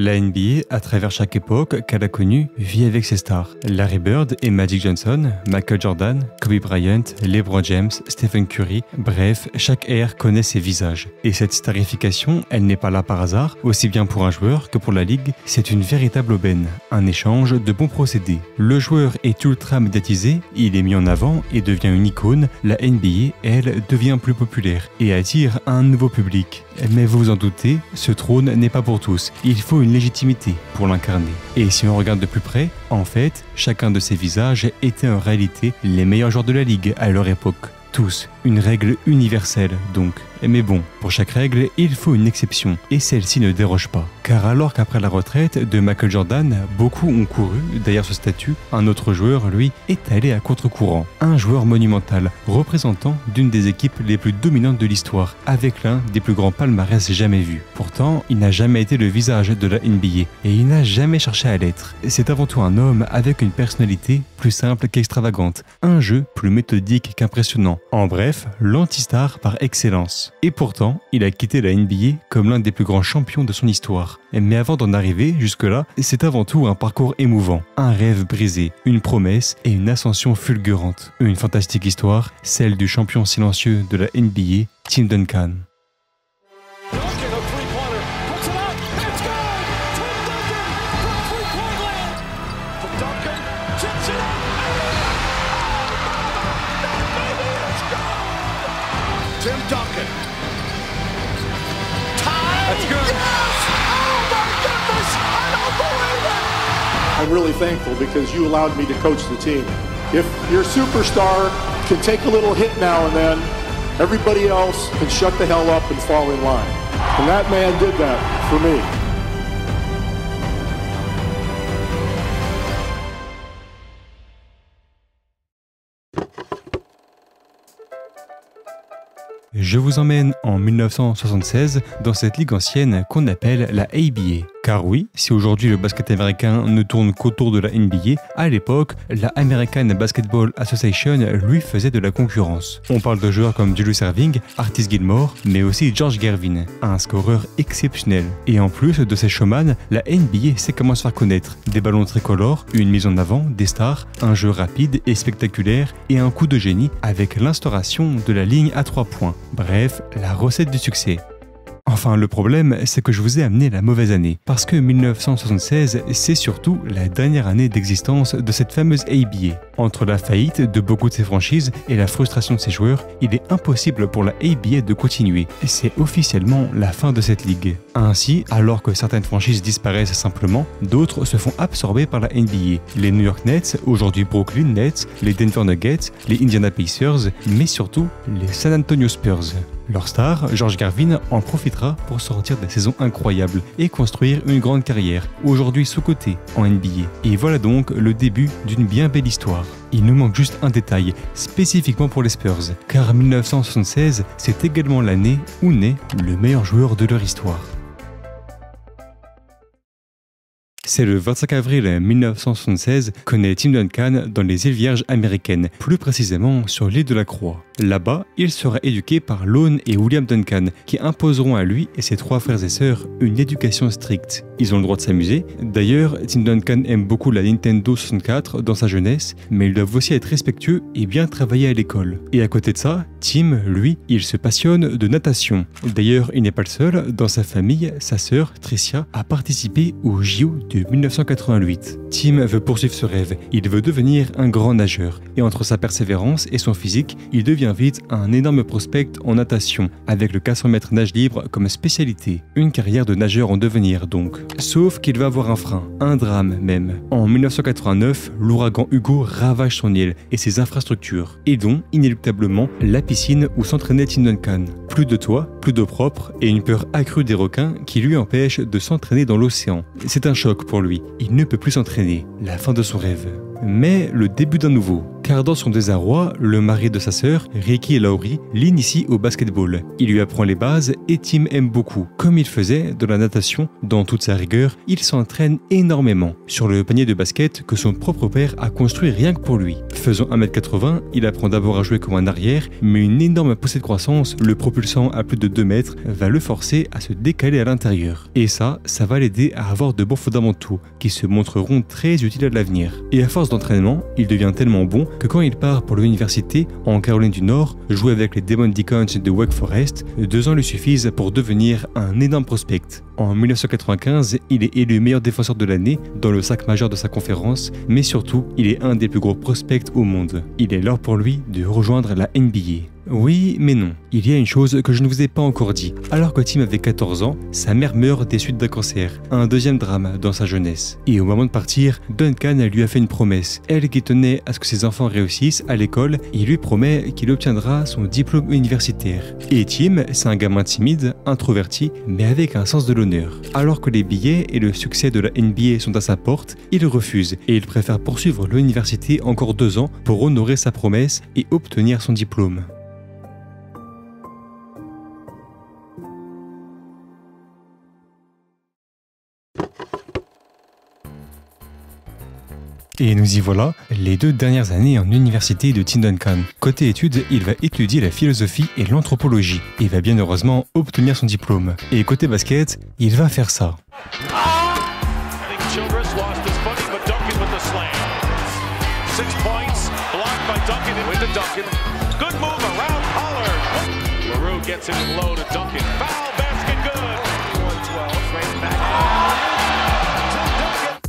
La NBA, à travers chaque époque qu'elle a connue, vit avec ses stars. Larry Bird et Magic Johnson, Michael Jordan, Kobe Bryant, LeBron James, Stephen Curry, bref, chaque ère connaît ses visages. Et cette starification, elle n'est pas là par hasard, aussi bien pour un joueur que pour la ligue, c'est une véritable aubaine, un échange de bons procédés. Le joueur est ultra médiatisé, il est mis en avant et devient une icône, la NBA, elle, devient plus populaire et attire un nouveau public. Mais vous vous en doutez, ce trône n'est pas pour tous, il faut une légitimité pour l'incarner. Et si on regarde de plus près, en fait, chacun de ces visages était en réalité les meilleurs joueurs de la ligue à leur époque. Tous, une règle universelle donc. Mais bon, pour chaque règle, il faut une exception, et celle-ci ne déroge pas. Car alors qu'après la retraite de Michael Jordan, beaucoup ont couru derrière ce statut, un autre joueur, lui, est allé à contre-courant. Un joueur monumental, représentant d'une des équipes les plus dominantes de l'histoire, avec l'un des plus grands palmarès jamais vus. Pourtant, il n'a jamais été le visage de la NBA, et il n'a jamais cherché à l'être. C'est avant tout un homme avec une personnalité plus simple qu'extravagante, un jeu plus méthodique qu'impressionnant. En bref, l'anti-star par excellence. Et pourtant, il a quitté la NBA comme l'un des plus grands champions de son histoire. Mais avant d'en arriver jusque-là, c'est avant tout un parcours émouvant, un rêve brisé, une promesse et une ascension fulgurante. Une fantastique histoire, celle du champion silencieux de la NBA, Tim Duncan. Tim Duncan. Tie. That's good. Yes! Oh my goodness! I don't believe it! I'm really thankful because you allowed me to coach the team. If your superstar can take a little hit now and then, everybody else can shut the hell up and fall in line. And that man did that for me. Je vous emmène en 1976 dans cette ligue ancienne qu'on appelle la ABA. Car oui, si aujourd'hui le basket américain ne tourne qu'autour de la NBA, à l'époque, la American Basketball Association lui faisait de la concurrence. On parle de joueurs comme Julius Erving, Artis Gilmore, mais aussi George Gervin, un scoreur exceptionnel. Et en plus de ces showman, la NBA sait comment se faire connaître. Des ballons tricolores, une mise en avant, des stars, un jeu rapide et spectaculaire et un coup de génie avec l'instauration de la ligne à 3 points. Bref, la recette du succès. Enfin, le problème, c'est que je vous ai amené la mauvaise année, parce que 1976, c'est surtout la dernière année d'existence de cette fameuse ABA. Entre la faillite de beaucoup de ses franchises et la frustration de ses joueurs, il est impossible pour la ABA de continuer. C'est officiellement la fin de cette ligue. Ainsi, alors que certaines franchises disparaissent simplement, d'autres se font absorber par la NBA. Les New York Nets, aujourd'hui Brooklyn Nets, les Denver Nuggets, les Indiana Pacers, mais surtout les San Antonio Spurs. Leur star, George Gervin, en profitera pour sortir des saisons incroyables et construire une grande carrière, aujourd'hui sous-cotée en NBA. Et voilà donc le début d'une bien belle histoire. Il nous manque juste un détail, spécifiquement pour les Spurs, car 1976, c'est également l'année où naît le meilleur joueur de leur histoire. C'est le 25 avril 1976 que naît Tim Duncan dans les îles Vierges américaines, plus précisément sur l'île de la Croix. Là-bas, il sera éduqué par Lone et William Duncan, qui imposeront à lui et ses 3 frères et sœurs une éducation stricte. Ils ont le droit de s'amuser. D'ailleurs, Tim Duncan aime beaucoup la Nintendo 64 dans sa jeunesse, mais ils doivent aussi être respectueux et bien travailler à l'école. Et à côté de ça, Tim, lui, il se passionne de natation. D'ailleurs, il n'est pas le seul. Dans sa famille, sa sœur, Tricia, a participé au JO de 1988. Tim veut poursuivre ce rêve. Il veut devenir un grand nageur. Et entre sa persévérance et son physique, il devient vite un énorme prospect en natation, avec le 400 mètres nage libre comme spécialité. Une carrière de nageur en devenir donc. Sauf qu'il va avoir un frein, un drame même. En 1989, l'ouragan Hugo ravage son île et ses infrastructures, et dont, inéluctablement, la piscine où s'entraînait Tim Duncan. Plus de toit, plus d'eau propre et une peur accrue des requins qui lui empêche de s'entraîner dans l'océan. C'est un choc pour lui, il ne peut plus s'entraîner, la fin de son rêve. Mais le début d'un nouveau, car dans son désarroi, le mari de sa sœur, Ricky Lowry, l'initie au basketball. Il lui apprend les bases et Tim aime beaucoup. Comme il faisait de la natation, dans toute sa rigueur, il s'entraîne énormément sur le panier de basket que son propre père a construit rien que pour lui. Faisant 1m80, il apprend d'abord à jouer comme un arrière, mais une énorme poussée de croissance, le propulsant à plus de 2 mètres, va le forcer à se décaler à l'intérieur. Et ça va l'aider à avoir de bons fondamentaux, qui se montreront très utiles à l'avenir. Et à force d'entraînement, il devient tellement bon que quand il part pour l'université, en Caroline du Nord, jouer avec les Demon Deacons de Wake Forest, 2 ans lui suffisent pour devenir un énorme prospect. En 1995, il est élu meilleur défenseur de l'année dans le sac majeur de sa conférence, mais surtout, il est un des plus gros prospects au monde. Il est l'heure pour lui de rejoindre la NBA. Oui, mais non. Il y a une chose que je ne vous ai pas encore dit. Alors que Tim avait 14 ans, sa mère meurt des suites d'un cancer, un deuxième drame dans sa jeunesse. Et au moment de partir, Duncan lui a fait une promesse. Elle qui tenait à ce que ses enfants réussissent à l'école, il lui promet qu'il obtiendra son diplôme universitaire. Et Tim, c'est un gamin timide, introverti, mais avec un sens de l'honneur. Alors que les billets et le succès de la NBA sont à sa porte, il refuse et il préfère poursuivre l'université encore 2 ans pour honorer sa promesse et obtenir son diplôme. Et nous y voilà, les 2 dernières années en université de Tim Duncan. Côté études, il va étudier la philosophie et l'anthropologie, et va bien heureusement obtenir son diplôme. Et côté basket, il va faire ça.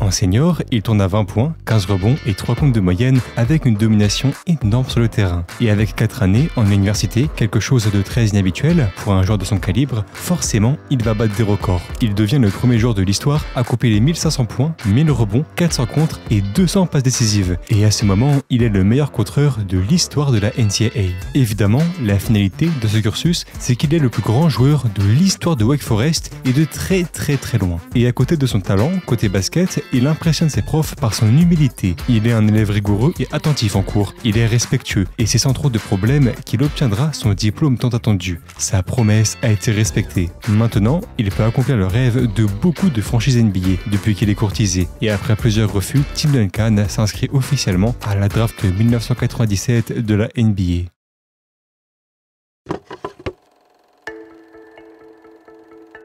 En senior, il tourne à 20 points, 15 rebonds et 3 comptes de moyenne avec une domination énorme sur le terrain. Et avec 4 années en université, quelque chose de très inhabituel pour un joueur de son calibre, forcément, il va battre des records. Il devient le premier joueur de l'histoire à couper les 1500 points, 1000 rebonds, 400 contres et 200 passes décisives. Et à ce moment, il est le meilleur contreur de l'histoire de la NCAA. Évidemment, la finalité de ce cursus, c'est qu'il est le plus grand joueur de l'histoire de Wake Forest et de très loin. Et à côté de son talent, côté basket, il impressionne ses profs par son humilité. Il est un élève rigoureux et attentif en cours. Il est respectueux et c'est sans trop de problèmes qu'il obtiendra son diplôme tant attendu. Sa promesse a été respectée. Maintenant, il peut accomplir le rêve de beaucoup de franchises NBA depuis qu'il est courtisé. Et après plusieurs refus, Tim Duncan s'inscrit officiellement à la draft 1997 de la NBA.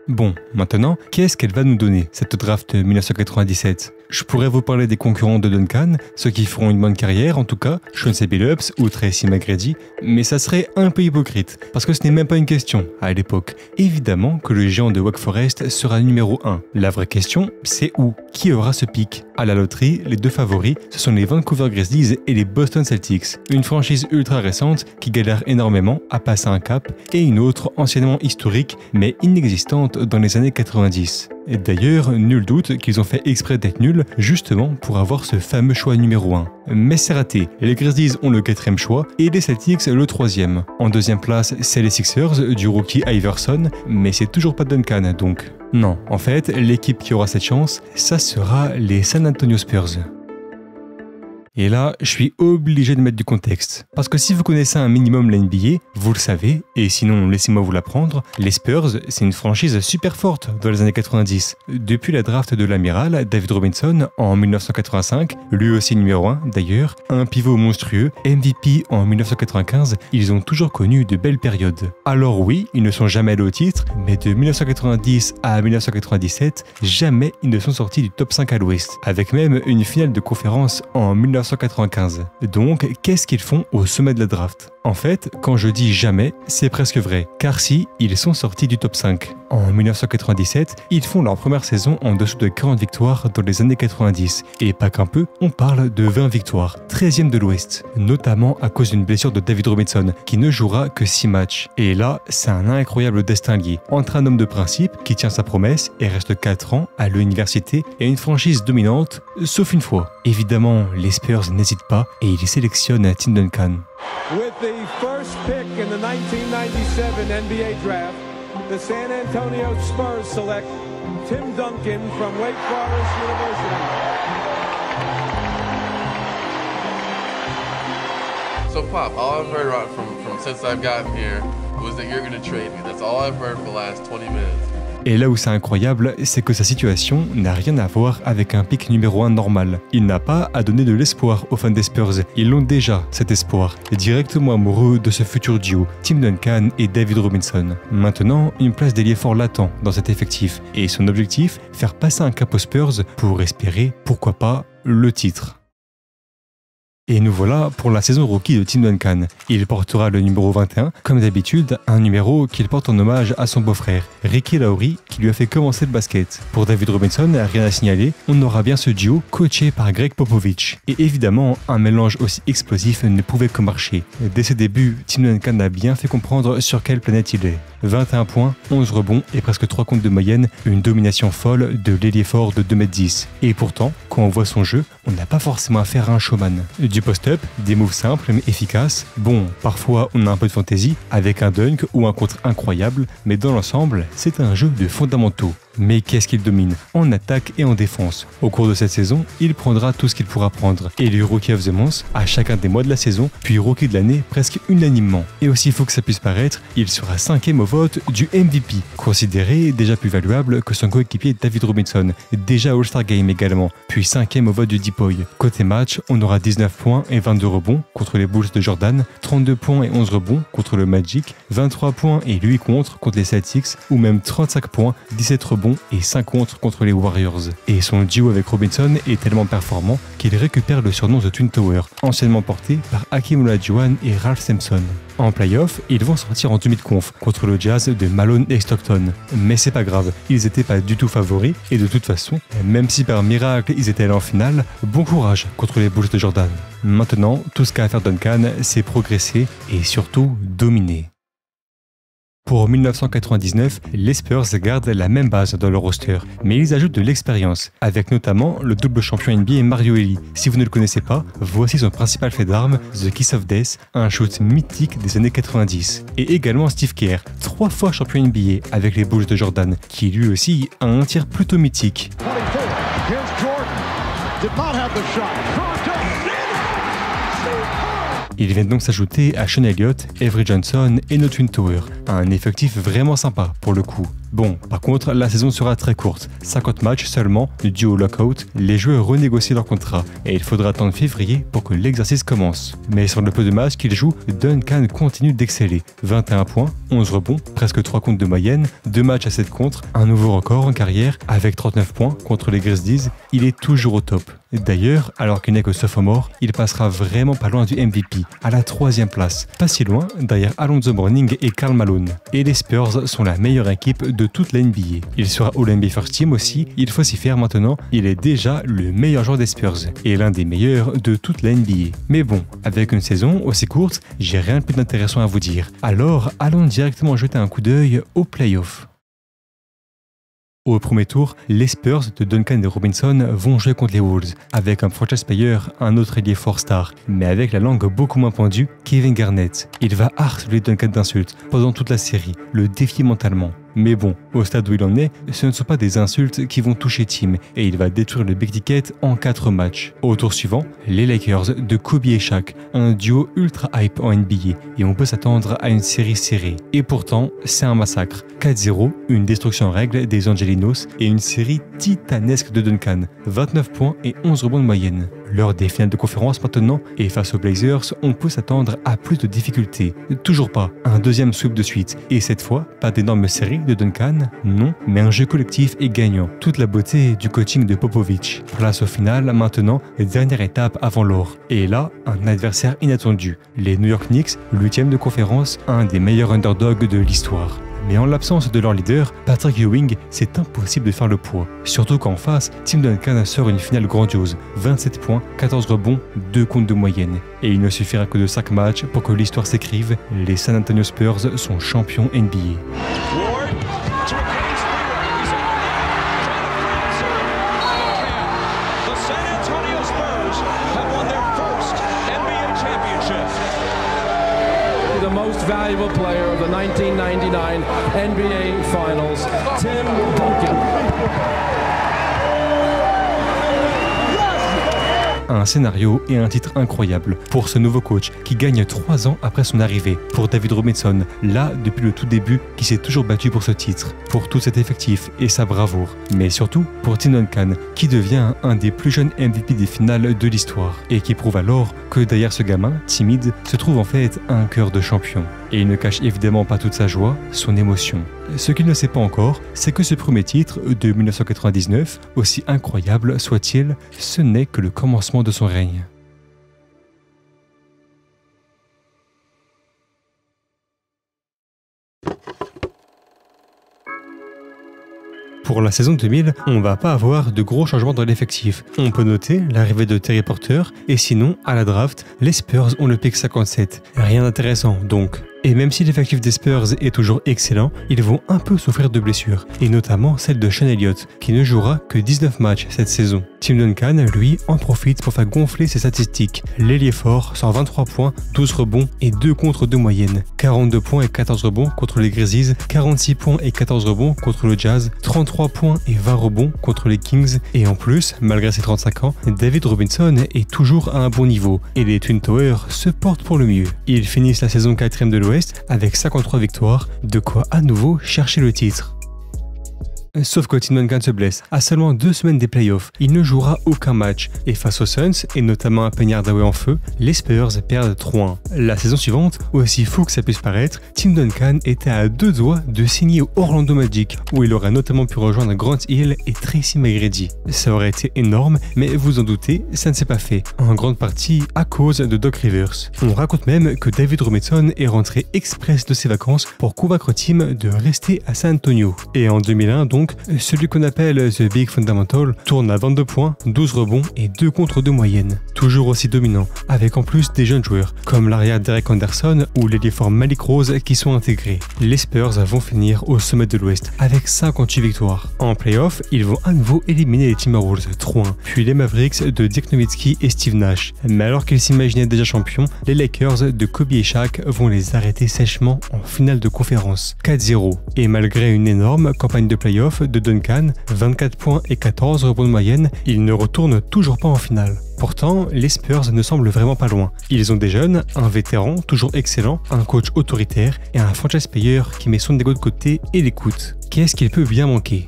Bon, maintenant, qu'est-ce qu'elle va nous donner, cette draft 1997 ? Je pourrais vous parler des concurrents de Duncan, ceux qui feront une bonne carrière en tout cas, Chauncey Billups ou Tracy McGrady, mais ça serait un peu hypocrite, parce que ce n'est même pas une question à l'époque. Évidemment que le géant de Wake Forest sera numéro 1. La vraie question, c'est où ? Qui aura ce pic ? À la loterie, les 2 favoris, ce sont les Vancouver Grizzlies et les Boston Celtics, une franchise ultra récente qui galère énormément à passer un cap, et une autre anciennement historique mais inexistante dans les années 90. Et d'ailleurs, nul doute qu'ils ont fait exprès d'être nuls, justement pour avoir ce fameux choix numéro 1. Mais c'est raté, les Grizzlies ont le 4e choix et les Celtics le 3e. En 2e place, c'est les Sixers du rookie Iverson, mais c'est toujours pas Duncan donc. Non, en fait, l'équipe qui aura cette chance, ça sera les San Antonio Spurs. Et là, je suis obligé de mettre du contexte. Parce que si vous connaissez un minimum la NBA, vous le savez, et sinon laissez-moi vous l'apprendre, les Spurs, c'est une franchise super forte dans les années 90. Depuis la draft de l'amiral David Robinson en 1985, lui aussi numéro 1 d'ailleurs, un pivot monstrueux, MVP en 1995, ils ont toujours connu de belles périodes. Alors oui, ils ne sont jamais allés au titre, mais de 1990 à 1997, jamais ils ne sont sortis du top 5 à l'ouest, avec même une finale de conférence en 1995. Donc, qu'est-ce qu'ils font au sommet de la draft ? En fait, quand je dis jamais, c'est presque vrai, car si, ils sont sortis du top 5. En 1997, ils font leur première saison en dessous de 40 victoires dans les années 90. Et pas qu'un peu, on parle de 20 victoires, 13e de l'Ouest, notamment à cause d'une blessure de David Robinson, qui ne jouera que 6 matchs. Et là, c'est un incroyable destin lié entre un homme de principe qui tient sa promesse et reste 4 ans à l'université et une franchise dominante, sauf une fois. Évidemment, les Spurs n'hésitent pas et ils sélectionnent Tim Duncan. With the first pick in the 1997 NBA draft, the San Antonio Spurs select Tim Duncan from Wake Forest University. So Pop, all I've heard from since I've gotten here was that you're going to trade me. That's all I've heard for the last 20 minutes. Et là où c'est incroyable, c'est que sa situation n'a rien à voir avec un pick numéro 1 normal. Il n'a pas à donner de l'espoir aux fans des Spurs. Ils l'ont déjà, cet espoir. Directement amoureux de ce futur duo, Tim Duncan et David Robinson. Maintenant, une place d'ailier fort l'attend dans cet effectif. Et son objectif, faire passer un cap aux Spurs pour espérer, pourquoi pas, le titre. Et nous voilà pour la saison rookie de Tim Duncan. Il portera le numéro 21, comme d'habitude, un numéro qu'il porte en hommage à son beau-frère, Ricky Lowry, qui lui a fait commencer le basket. Pour David Robinson, rien à signaler, on aura bien ce duo coaché par Greg Popovich. Et évidemment, un mélange aussi explosif ne pouvait que marcher. Dès ses débuts, Tim Duncan a bien fait comprendre sur quelle planète il est. 21 points, 11 rebonds et presque 3 comptes de moyenne, une domination folle de l'ailier fort de 2m10. Et pourtant, quand on voit son jeu, on n'a pas forcément affaire à un showman. Du post-up, des moves simples mais efficaces. Bon, parfois on a un peu de fantaisie, avec un dunk ou un contre incroyable, mais dans l'ensemble, c'est un jeu de fondamentaux. Mais qu'est-ce qu'il domine en attaque et en défense. Au cours de cette saison, il prendra tout ce qu'il pourra prendre. Élu Rookie of the Month à chacun des mois de la saison, puis Rookie de l'année presque unanimement. Et aussi fou que ça puisse paraître, il sera 5e au vote du MVP, considéré déjà plus valuable que son coéquipier David Robinson, déjà All-Star Game également, puis 5e au vote du Deep Boy. Côté match, on aura 19 points et 22 rebonds contre les Bulls de Jordan, 32 points et 11 rebonds contre le Magic, 23 points et 8 contre les Celtics, ou même 35 points, 17 rebonds et 5 contre les Warriors. Et son duo avec Robinson est tellement performant qu'il récupère le surnom de Twin Tower, anciennement porté par Hakeem Olajuwon et Ralph Sampson. En playoff, ils vont sortir en demi-de-conf contre le Jazz de Malone et Stockton. Mais c'est pas grave, ils n'étaient pas du tout favoris et de toute façon, même si par miracle ils étaient allés en finale, bon courage contre les Bulls de Jordan. Maintenant, tout ce qu'a à faire Duncan, c'est progresser et surtout dominer. Pour 1999, les Spurs gardent la même base dans leur roster, mais ils ajoutent de l'expérience, avec notamment le double champion NBA Mario Elie. Si vous ne le connaissez pas, voici son principal fait d'armes, The Kiss of Death, un shoot mythique des années 90. Et également Steve Kerr, 3 fois champion NBA avec les Bulls de Jordan, qui lui aussi a un tir plutôt mythique. Ils viennent donc s'ajouter à Sean Elliott, Avery Johnson et No Twin Tower, un effectif vraiment sympa pour le coup. Bon, par contre, la saison sera très courte, 50 matchs seulement, dû au lockout, les joueurs renégocient leur contrat et il faudra attendre février pour que l'exercice commence. Mais sur le peu de matchs qu'il joue, Duncan continue d'exceller. 21 points, 11 rebonds, presque 3 comptes de moyenne, 2 matchs à 7 contre, un nouveau record en carrière avec 39 points contre les Grizzlies, il est toujours au top. D'ailleurs, alors qu'il n'est que sophomore, il passera vraiment pas loin du MVP, à la 3e place, pas si loin derrière Alonzo Mourning et Karl Malone. Et les Spurs sont la meilleure équipe de toute la NBA. Il sera All-NBA First Team aussi, il faut s'y faire maintenant, il est déjà le meilleur joueur des Spurs et l'un des meilleurs de toute la NBA. Mais bon, avec une saison aussi courte, j'ai rien de plus d'intéressant à vous dire. Alors, allons directement jeter un coup d'œil aux playoffs. Au premier tour, les Spurs de Duncan et Robinson vont jouer contre les Wolves, avec un franchise player, un autre ailier fort star, mais avec la langue beaucoup moins pendue, Kevin Garnett. Il va harceler Duncan d'insultes pendant toute la série, le défier mentalement. Mais bon, au stade où il en est, ce ne sont pas des insultes qui vont toucher Tim et il va détruire le Big Ticket en 4 matchs. Au tour suivant, les Lakers de Kobe et Shaq, un duo ultra hype en NBA et on peut s'attendre à une série serrée. Et pourtant, c'est un massacre. 4-0, une destruction en règle des Angelinos et une série titanesque de Duncan. 29 points et 11 rebonds de moyenne. Lors des finales de conférence maintenant, et face aux Blazers, on peut s'attendre à plus de difficultés. Toujours pas un deuxième sweep de suite, et cette fois, pas d'énorme série de Duncan, non, mais un jeu collectif et gagnant. Toute la beauté du coaching de Popovich. Place au final, maintenant, dernière étape avant l'or. Et là, un adversaire inattendu. Les New York Knicks, 8e de conférence, un des meilleurs underdogs de l'histoire. Mais en l'absence de leur leader, Patrick Ewing, c'est impossible de faire le poids. Surtout qu'en face, Tim Duncan sort une finale grandiose. 27 points, 14 rebonds, 2 comptes de moyenne. Et il ne suffira que de 5 matchs pour que l'histoire s'écrive. Les San Antonio Spurs sont champions NBA. The most valuable player of the 1999 NBA Finals, Tim Duncan. un scénario et un titre incroyable pour ce nouveau coach qui gagne 3 ans après son arrivée, pour David Robinson, là depuis le tout début, qui s'est toujours battu pour ce titre, pour tout cet effectif et sa bravoure, mais surtout pour Tim Duncan, qui devient un des plus jeunes MVP des finales de l'histoire et qui prouve alors que derrière ce gamin timide se trouve en fait un cœur de champion. Et il ne cache évidemment pas toute sa joie, son émotion. Ce qu'il ne sait pas encore, c'est que ce premier titre de 1999, aussi incroyable soit-il, ce n'est que le commencement de son règne. Pour la saison 2000, on va pas avoir de gros changements dans l'effectif. On peut noter l'arrivée de Terry Porter, et sinon, à la draft, les Spurs ont le pick 57. Rien d'intéressant donc. Et même si l'effectif des Spurs est toujours excellent, ils vont un peu souffrir de blessures, et notamment celle de Sean Elliott, qui ne jouera que 19 matchs cette saison. Tim Duncan, lui, en profite pour faire gonfler ses statistiques. L'ailier fort sort 23 points, 12 rebonds et 2 contre de moyenne. 42 points et 14 rebonds contre les Grizzlies, 46 points et 14 rebonds contre le Jazz, 33 points et 20 rebonds contre les Kings. Et en plus, malgré ses 35 ans, David Robinson est toujours à un bon niveau, et les Twin Towers se portent pour le mieux. Ils finissent la saison 4e de l'Ouest avec 53 victoires, de quoi à nouveau chercher le titre. Sauf que Tim Duncan se blesse. À seulement 2 semaines des playoffs, il ne jouera aucun match. Et face aux Suns, et notamment à Penny Hardaway en feu, les Spurs perdent 3-1. La saison suivante, aussi fou que ça puisse paraître, Tim Duncan était à 2 doigts de signer au Orlando Magic, où il aurait notamment pu rejoindre Grant Hill et Tracy McGrady. Ça aurait été énorme, mais vous en doutez, ça ne s'est pas fait. En grande partie à cause de Doc Rivers. On raconte même que David Robinson est rentré express de ses vacances pour convaincre Tim de rester à San Antonio. Et en 2001 donc, celui qu'on appelle The Big Fundamental tourne à 22 points, 12 rebonds et 2 contre de moyenne. Toujours aussi dominant, avec en plus des jeunes joueurs, comme l'arrière Derek Anderson ou l'ailier fort Malik Rose qui sont intégrés. Les Spurs vont finir au sommet de l'Ouest avec 58 victoires. En playoff, ils vont à nouveau éliminer les Timberwolves 3-1, puis les Mavericks de Dirk Nowitzki et Steve Nash. Mais alors qu'ils s'imaginaient déjà champions, les Lakers de Kobe et Shaq vont les arrêter sèchement en finale de conférence, 4-0. Et malgré une énorme campagne de playoff de Duncan, 24 points et 14 rebonds de moyenne, il ne retourne toujours pas en finale. Pourtant, les Spurs ne semblent vraiment pas loin. Ils ont des jeunes, un vétéran toujours excellent, un coach autoritaire et un franchise player qui met son ego de côté et l'écoute. Qu'est-ce qu'il peut bien manquer?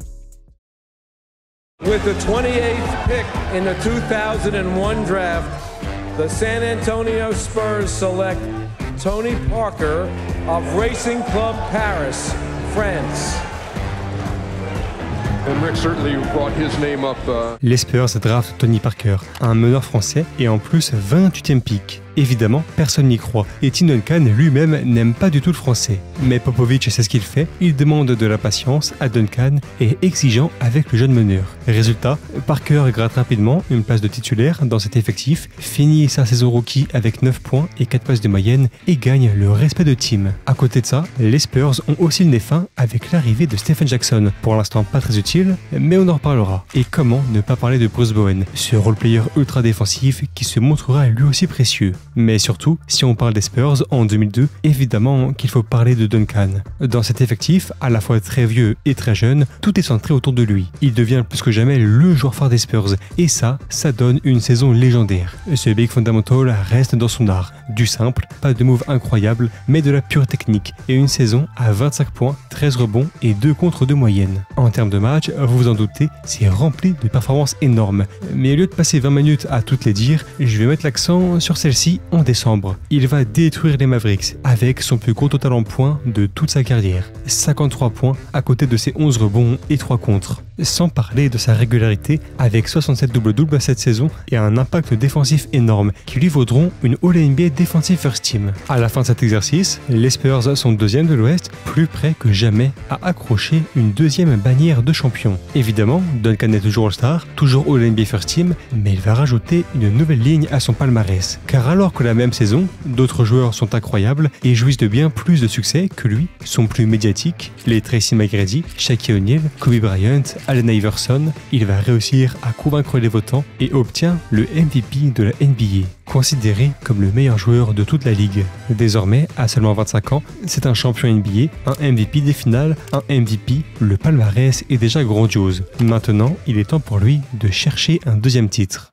With the 28th pick in the 2001 draft, the San Antonio Spurs select Tony Parker of Racing Club Paris, France. Les Spurs draftent Tony Parker, un meneur français et en plus 28e pick. Évidemment, personne n'y croit, et Tim Duncan lui-même n'aime pas du tout le français. Mais Popovich sait ce qu'il fait, il demande de la patience à Duncan et est exigeant avec le jeune meneur. Résultat, Parker gratte rapidement une place de titulaire dans cet effectif, finit sa saison rookie avec 9 points et 4 passes de moyenne et gagne le respect de Tim. À côté de ça, les Spurs ont aussi le nez fin avec l'arrivée de Stephen Jackson, pour l'instant pas très utile, mais on en reparlera. Et comment ne pas parler de Bruce Bowen, ce role-player ultra défensif qui se montrera lui aussi précieux. Mais surtout, si on parle des Spurs en 2002, évidemment qu'il faut parler de Duncan. Dans cet effectif, à la fois très vieux et très jeune, tout est centré autour de lui. Il devient plus que jamais le joueur phare des Spurs, et ça donne une saison légendaire. Ce Big Fundamental reste dans son art. Du simple, pas de move incroyable, mais de la pure technique, et une saison à 25 points, 13 rebonds et 2 contre de moyenne. En termes de match, vous vous en doutez, c'est rempli de performances énormes. Mais au lieu de passer 20 minutes à toutes les dire, je vais mettre l'accent sur celle-ci en décembre. Il va détruire les Mavericks avec son plus gros total en points de toute sa carrière. 53 points à côté de ses 11 rebonds et 3 contres. Sans parler de sa régularité avec 67 double-double cette saison et un impact défensif énorme qui lui vaudront une All-NBA Defensive First Team. À la fin de cet exercice, les Spurs sont deuxième de l'Ouest, plus près que jamais à accrocher une deuxième bannière de champion. Évidemment, Duncan est toujours All-Star, toujours All-NBA First Team, mais il va rajouter une nouvelle ligne à son palmarès. Car alors que la même saison, d'autres joueurs sont incroyables et jouissent de bien plus de succès que lui, sont plus médiatiques, les Tracy McGrady, Shaquille O'Neal, Kobe Bryant, Allen Iverson, il va réussir à convaincre les votants et obtient le MVP de la NBA, considéré comme le meilleur joueur de toute la ligue. Désormais, à seulement 25 ans, c'est un champion NBA, un MVP des finales, un MVP, le palmarès est déjà grandiose. Maintenant, il est temps pour lui de chercher un deuxième titre.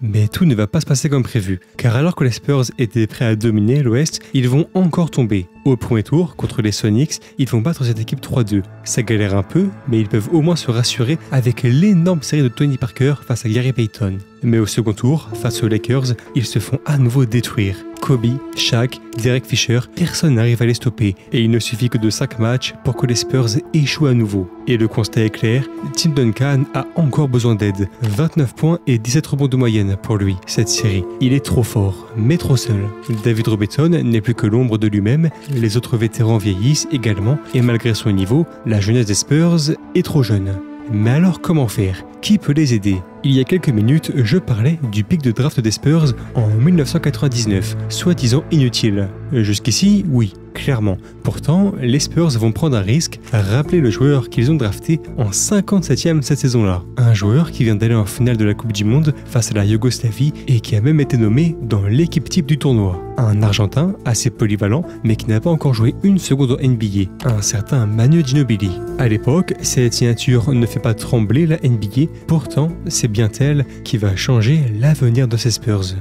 Mais tout ne va pas se passer comme prévu, car alors que les Spurs étaient prêts à dominer l'Ouest, ils vont encore tomber. Au premier tour, contre les Sonics, ils vont battre cette équipe 3-2. Ça galère un peu, mais ils peuvent au moins se rassurer avec l'énorme série de Tony Parker face à Gary Payton. Mais au second tour, face aux Lakers, ils se font à nouveau détruire. Kobe, Shaq, Derek Fisher, personne n'arrive à les stopper et il ne suffit que de 5 matchs pour que les Spurs échouent à nouveau. Et le constat est clair, Tim Duncan a encore besoin d'aide. 29 points et 17 rebonds de moyenne pour lui, cette série. Il est trop fort, mais trop seul. David Robinson n'est plus que l'ombre de lui-même, les autres vétérans vieillissent également et malgré son niveau, la jeunesse des Spurs est trop jeune. Mais alors comment faire? Qui peut les aider? Il y a quelques minutes, je parlais du pic de draft des Spurs en 1999, soi-disant inutile. Jusqu'ici, oui, clairement. Pourtant, les Spurs vont prendre un risque à rappeler le joueur qu'ils ont drafté en 57e cette saison-là. Un joueur qui vient d'aller en finale de la Coupe du Monde face à la Yougoslavie et qui a même été nommé dans l'équipe type du tournoi. Un Argentin assez polyvalent mais qui n'a pas encore joué une seconde en NBA, un certain Manu Ginobili. À l'époque, cette signature ne fait pas trembler la NBA, pourtant c'est bien elle qui va changer l'avenir de ces Spurs.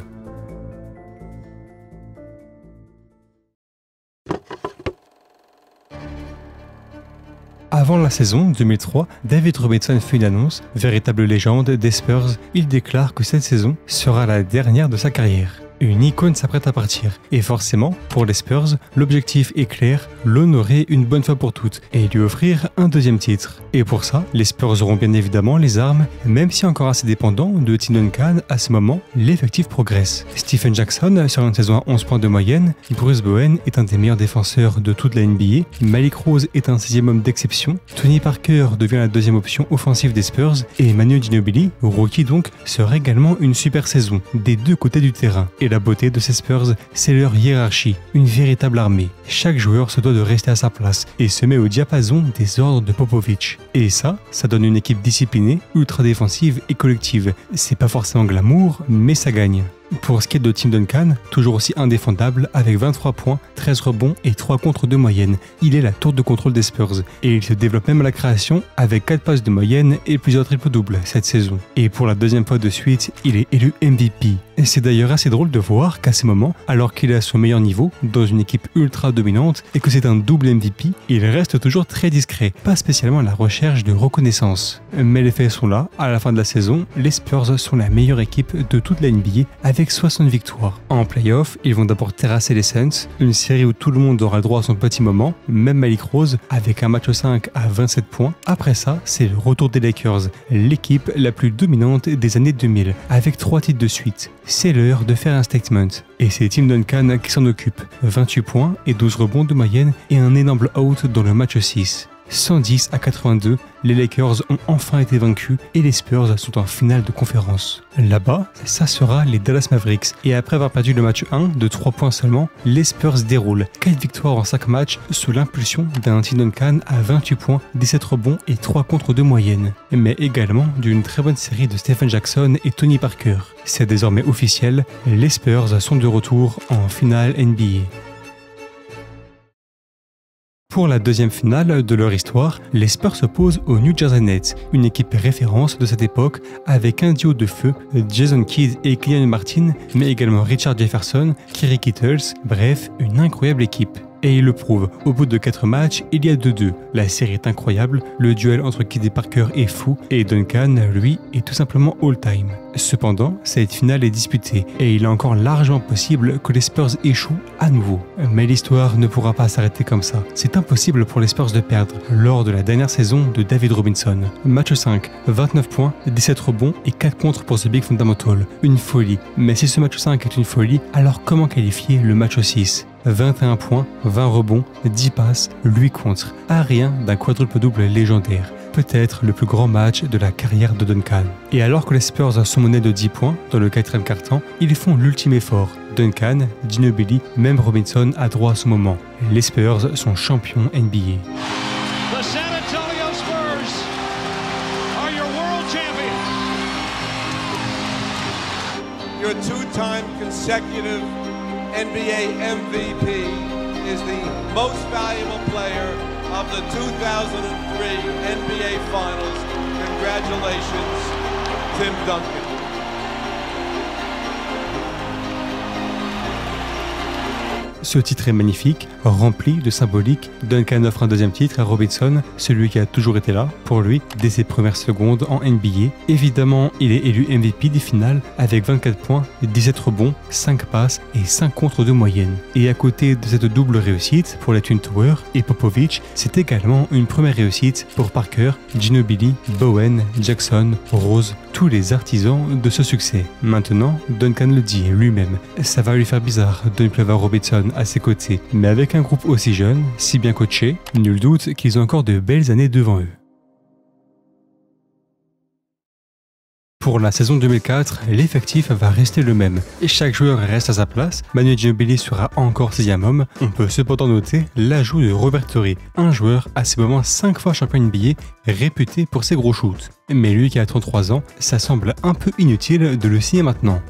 Avant la saison 2003, David Robinson fait une annonce, véritable légende des Spurs, il déclare que cette saison sera la dernière de sa carrière. Une icône s'apprête à partir, et forcément, pour les Spurs, l'objectif est clair, l'honorer une bonne fois pour toutes, et lui offrir un deuxième titre. Et pour ça, les Spurs auront bien évidemment les armes, même si encore assez dépendant de Tim Duncan, à ce moment, l'effectif progresse. Stephen Jackson sur une saison à 11 points de moyenne, Bruce Bowen est un des meilleurs défenseurs de toute la NBA, Malik Rose est un 6e homme d'exception, Tony Parker devient la deuxième option offensive des Spurs, et Manu Ginobili, rookie donc, sera également une super saison, des deux côtés du terrain. Et la beauté de ces Spurs, c'est leur hiérarchie, une véritable armée. Chaque joueur se doit de rester à sa place et se met au diapason des ordres de Popovich. Et ça donne une équipe disciplinée, ultra défensive et collective. C'est pas forcément glamour, mais ça gagne. Pour ce qui est de Tim Duncan, toujours aussi indéfendable avec 23 points, 13 rebonds et 3 contres de moyenne. Il est la tour de contrôle des Spurs et il se développe même à la création avec 4 passes de moyenne et plusieurs triples-doubles cette saison. Et pour la deuxième fois de suite, il est élu MVP. Et c'est d'ailleurs assez drôle de voir qu'à ce moment, alors qu'il est à son meilleur niveau, dans une équipe ultra dominante et que c'est un double MVP, il reste toujours très discret, pas spécialement à la recherche de reconnaissance. Mais les faits sont là, à la fin de la saison, les Spurs sont la meilleure équipe de toute la NBA avec 60 victoires. En playoff, ils vont d'abord terrasser les Suns, une série où tout le monde aura le droit à son petit moment, même Malik Rose, avec un match 5 à 27 points. Après ça, c'est le retour des Lakers, l'équipe la plus dominante des années 2000, avec 3 titres de suite. C'est l'heure de faire un statement. Et c'est Tim Duncan qui s'en occupe. 28 points et 12 rebonds de moyenne et un énorme out dans le match 6. 110 à 82, les Lakers ont enfin été vaincus et les Spurs sont en finale de conférence. Là-bas, ça sera les Dallas Mavericks. Et après avoir perdu le match 1 de 3 points seulement, les Spurs déroulent. 4 victoires en 5 matchs sous l'impulsion d'un Tim Duncan à 28 points, 17 rebonds et 3 contres de moyenne. Mais également d'une très bonne série de Stephen Jackson et Tony Parker. C'est désormais officiel, les Spurs sont de retour en finale NBA. Pour la deuxième finale de leur histoire, les Spurs s'opposent aux New Jersey Nets, une équipe référence de cette époque avec un duo de feu, Jason Kidd et Kylian Martin, mais également Richard Jefferson, Kerry Kittles, bref, une incroyable équipe. Et il le prouve, au bout de 4 matchs, il y a 2-2. La série est incroyable, le duel entre Kidd et Parker est fou, et Duncan, lui, est tout simplement all-time. Cependant, cette finale est disputée, et il est encore largement possible que les Spurs échouent à nouveau. Mais l'histoire ne pourra pas s'arrêter comme ça. C'est impossible pour les Spurs de perdre, lors de la dernière saison de David Robinson. Match 5, 29 points, 17 rebonds et 4 contres pour ce Big Fundamental. Une folie. Mais si ce match 5 est une folie, alors comment qualifier le match 6 ? 21 points, 20 rebonds, 10 passes, 8 contres, à rien d'un quadruple-double légendaire. Peut-être le plus grand match de la carrière de Duncan. Et alors que les Spurs sont menés de 10 points dans le 4e quart-temps, ils font l'ultime effort. Duncan, Ginobili, même Robinson a droit à ce moment. Les Spurs sont champions NBA. The San Antonio Spurs are your world champions. Your two-time consecutive NBA MVP is the most valuable player of the 2003 NBA Finals. Congratulations, Tim Duncan. Ce titre est magnifique, rempli de symbolique. Duncan offre un deuxième titre à Robinson, celui qui a toujours été là pour lui dès ses premières secondes en NBA. Évidemment, il est élu MVP des finales avec 24 points, 17 rebonds, 5 passes et 5 contres de moyenne. Et à côté de cette double réussite pour les Twin Towers et Popovich, c'est également une première réussite pour Parker, Ginobili, Bowen, Jackson, Rose, tous les artisans de ce succès. Maintenant, Duncan le dit lui-même, ça va lui faire bizarre de ne plus avoir Robinson à ses côtés, mais avec un groupe aussi jeune, si bien coaché, nul doute qu'ils ont encore de belles années devant eux. Pour la saison 2004, l'effectif va rester le même et chaque joueur reste à sa place. Manu Ginobili sera encore 6e homme. On peut cependant noter l'ajout de Robert Torrey, un joueur à ce moment 5 fois champion NBA, réputé pour ses gros shoots. Mais lui qui a 33 ans, ça semble un peu inutile de le signer maintenant.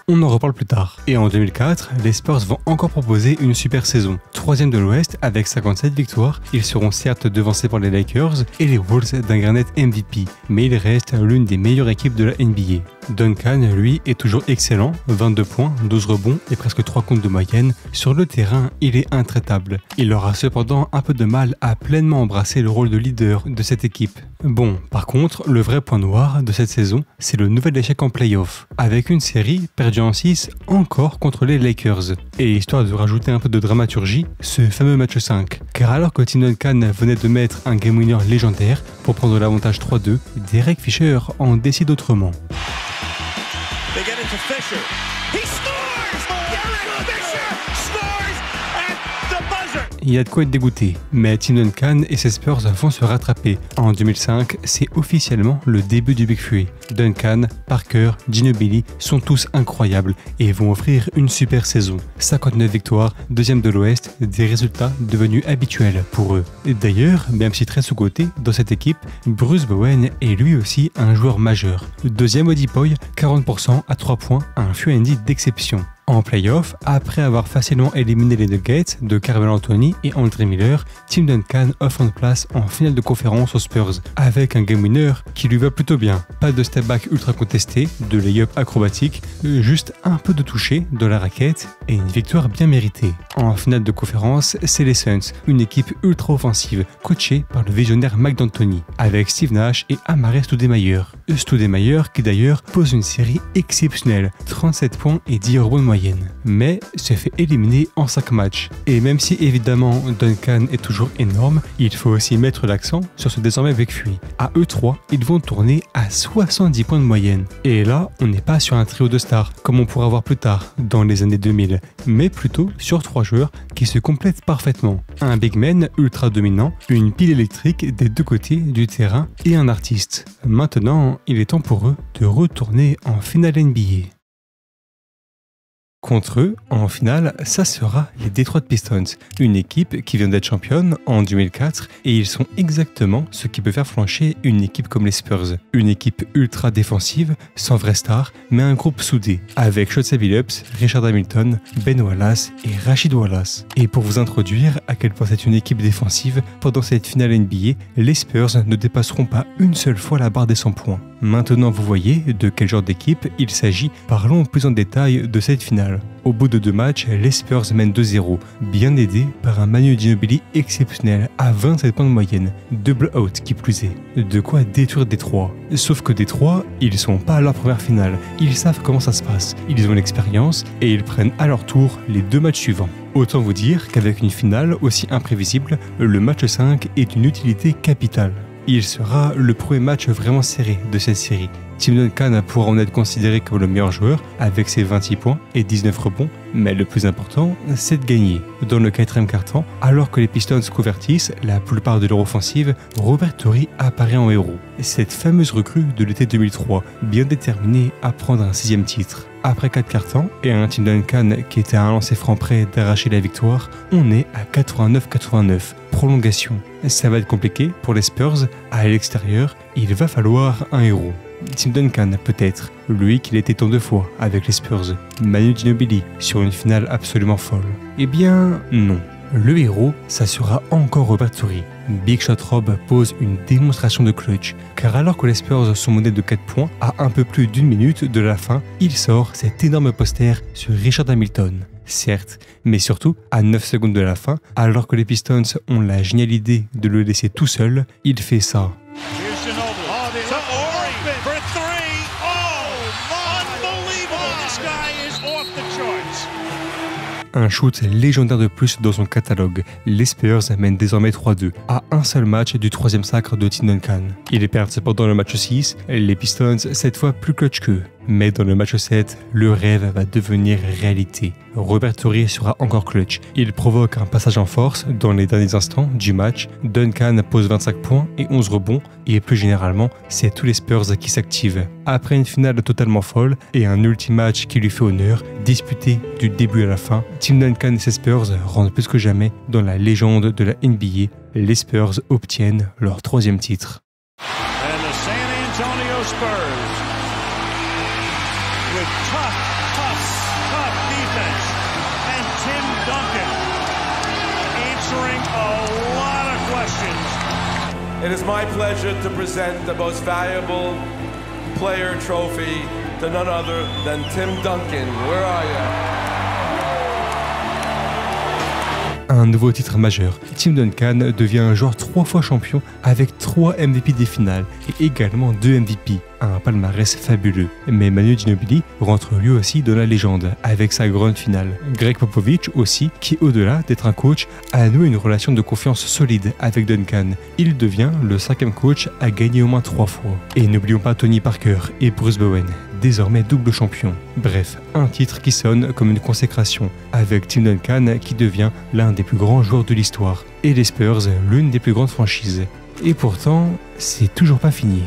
On en reparle plus tard. Et en 2004, les Spurs vont encore proposer une super saison. 3e de l'Ouest avec 57 victoires, ils seront certes devancés par les Lakers et les Wolves d'un Garnett MVP, mais ils restent l'une des meilleures équipes de la NBA. Duncan, lui, est toujours excellent, 22 points, 12 rebonds et presque 3 comptes de moyenne. Sur le terrain, il est intraitable. Il aura cependant un peu de mal à pleinement embrasser le rôle de leader de cette équipe. Bon, par contre, le vrai point noir de cette saison, c'est le nouvel échec en play-off, avec une série perdue en 6 encore contre les Lakers. Et histoire de rajouter un peu de dramaturgie, ce fameux match 5. Car alors que Tim Duncan venait de mettre un game winner légendaire pour prendre l'avantage 3-2, Derek Fisher en décide autrement. They get into Fisher. He scores! Derek Fisher scores at the buzzer! Il y a de quoi être dégoûté, mais Tim Duncan et ses Spurs vont se rattraper. En 2005, c'est officiellement le début du Big Three. Duncan, Parker, Ginobili sont tous incroyables et vont offrir une super saison. 59 victoires, 2e de l'Ouest, des résultats devenus habituels pour eux. D'ailleurs, même si très sous-coté dans cette équipe, Bruce Bowen est lui aussi un joueur majeur. 2e au Depoy, 40% à 3 points, un FUND d'exception. En play-off, après avoir facilement éliminé les Nuggets de Carmelo Anthony et Andre Miller, Tim Duncan offre une place en finale de conférence aux Spurs, avec un game winner qui lui va plutôt bien. Pas de step back ultra contesté, de lay-up acrobatique, juste un peu de toucher de la raquette et une victoire bien méritée. En finale de conférence, c'est les Suns, une équipe ultra offensive, coachée par le visionnaire Mike D'Antoni, avec Steve Nash et Amar'e Stoudemire. Stoudemire qui d'ailleurs pose une série exceptionnelle, 37 points et 10 rebonds de moyenne, mais se fait éliminer en 5 matchs. Et même si évidemment Duncan est toujours énorme, il faut aussi mettre l'accent sur ce désormais Big Three. À eux 3, ils vont tourner à 70 points de moyenne. Et là, on n'est pas sur un trio de stars, comme on pourra voir plus tard, dans les années 2000, mais plutôt sur 3 joueurs qui se complètent parfaitement. Un big man ultra dominant, une pile électrique des deux côtés du terrain et un artiste. Maintenant, il est temps pour eux de retourner en finale NBA. Contre eux, en finale, ça sera les Detroit Pistons, une équipe qui vient d'être championne en 2004 et ils sont exactement ce qui peut faire flancher une équipe comme les Spurs. Une équipe ultra défensive, sans vraie star, mais un groupe soudé, avec Chauncey Billups, Richard Hamilton, Ben Wallace et Rashid Wallace. Et pour vous introduire à quel point c'est une équipe défensive, pendant cette finale NBA, les Spurs ne dépasseront pas une seule fois la barre des 100 points. Maintenant vous voyez de quel genre d'équipe il s'agit, parlons plus en détail de cette finale. Au bout de 2 matchs, les Spurs mènent 2-0, bien aidés par un Manu Ginobili exceptionnel à 27 points de moyenne, double out qui plus est. De quoi détruire Détroit. Sauf que Détroit, ils sont pas à leur première finale, ils savent comment ça se passe, ils ont l'expérience et ils prennent à leur tour les 2 matchs suivants. Autant vous dire qu'avec une finale aussi imprévisible, le match 5 est une utilité capitale. Il sera le premier match vraiment serré de cette série. Tim Duncan pourra en être considéré comme le meilleur joueur avec ses 26 points et 19 rebonds, mais le plus important, c'est de gagner. Dans le 4e quart-temps, alors que les Pistons convertissent la plupart de leur offensive, Robert Torrey apparaît en héros. Cette fameuse recrue de l'été 2003, bien déterminée à prendre un 6e titre. Après 4 quarts-temps et un Tim Duncan qui était à un lancer franc prêt d'arracher la victoire, on est à 89-89. Prolongation. Ça va être compliqué pour les Spurs. À l'extérieur, il va falloir un héros. Tim Duncan peut-être, lui qui l'était tant de fois avec les Spurs. Manu Ginobili sur une finale absolument folle. Eh bien non. Le héros, ça sera encore Robert Torrey. Big Shot Rob pose une démonstration de clutch, car alors que les Spurs sont menés de 4 points, à un peu plus d'1 minute de la fin, il sort cet énorme poster sur Richard Hamilton. certes, mais surtout, à 9 secondes de la fin, alors que les Pistons ont la géniale idée de le laisser tout seul, il fait ça. Un shoot légendaire de plus dans son catalogue. Les Spurs mènent désormais 3-2, à un seul match du troisième sacre de Tim Duncan. Ils perdent cependant le match 6, les Pistons cette fois plus clutch qu'eux. Mais dans le match 7, le rêve va devenir réalité. Robert Torrey sera encore clutch. Il provoque un passage en force dans les derniers instants du match. Duncan pose 25 points et 11 rebonds. Et plus généralement, c'est tous les Spurs qui s'activent. Après une finale totalement folle et un ultime match qui lui fait honneur, disputé du début à la fin, Tim Duncan et ses Spurs rentrent plus que jamais dans la légende de la NBA. Les Spurs obtiennent leur 3e titre. And the San Antonio Spurs, with tough defense, and Tim Duncan answering a lot of questions. It is my pleasure to present the most valuable player trophy to none other than Tim Duncan. Where are you? Un nouveau titre majeur. Tim Duncan devient un joueur 3 fois champion avec 3 MVP des finales et également 2 MVP. Un palmarès fabuleux. Mais Manu Ginobili rentre lui aussi dans la légende avec sa grande finale. Greg Popovich aussi, qui au-delà d'être un coach, a noué une relation de confiance solide avec Duncan. Il devient le 5e coach à gagner au moins 3 fois. Et n'oublions pas Tony Parker et Bruce Bowen, désormais double champion. Bref, un titre qui sonne comme une consécration, avec Tim Duncan qui devient l'un des plus grands joueurs de l'histoire, et les Spurs l'une des plus grandes franchises. Et pourtant, c'est toujours pas fini.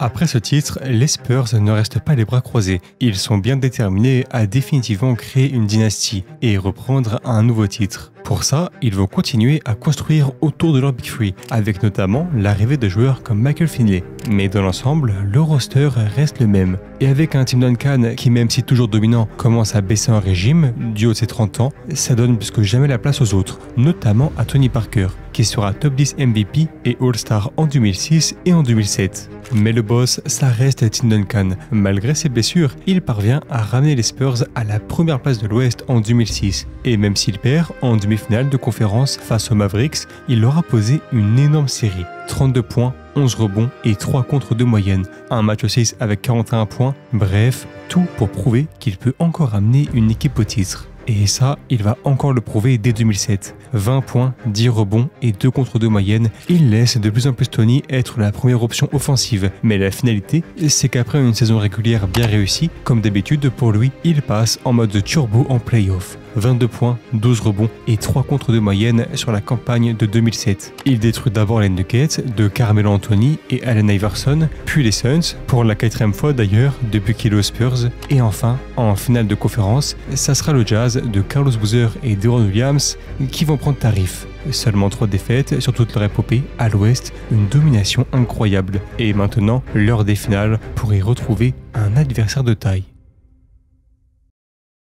Après ce titre, les Spurs ne restent pas les bras croisés. Ils sont bien déterminés à définitivement créer une dynastie et reprendre un nouveau titre. Pour ça, ils vont continuer à construire autour de leur Big Three, avec notamment l'arrivée de joueurs comme Michael Finley. Mais dans l'ensemble, le roster reste le même. Et avec un Tim Duncan qui, même si toujours dominant, commence à baisser en régime, du haut de ses 30 ans, ça donne plus que jamais la place aux autres, notamment à Tony Parker, qui sera top 10 MVP et All-Star en 2006 et en 2007. Mais le boss, ça reste Tim Duncan. Malgré ses blessures, il parvient à ramener les Spurs à la première place de l'Ouest en 2006. Et même s'il perd en demi-finale de conférence face aux Mavericks, il leur a posé une énorme série. 32 points, 11 rebonds et 3 contre de moyenne. Un match 6 avec 41 points. Bref, tout pour prouver qu'il peut encore amener une équipe au titre. Et ça, il va encore le prouver dès 2007. 20 points, 10 rebonds et 2 contre 2 moyenne. Il laisse de plus en plus Tony être la première option offensive. Mais la finalité, c'est qu'après une saison régulière bien réussie, comme d'habitude pour lui, il passe en mode turbo en playoff. 22 points, 12 rebonds et 3 contre 2 moyenne sur la campagne de 2007. Il détruit d'abord les Nuggets de Carmelo Anthony et Allen Iverson, puis les Suns, pour la 4e fois d'ailleurs depuis qu'il est aux Spurs, et enfin, en finale de conférence, ça sera le Jazz de Carlos Boozer et Deron Williams qui vont prendre tarif. Seulement 3 défaites sur toute leur épopée à l'Ouest, une domination incroyable. Et maintenant, l'heure des finales pour y retrouver un adversaire de taille.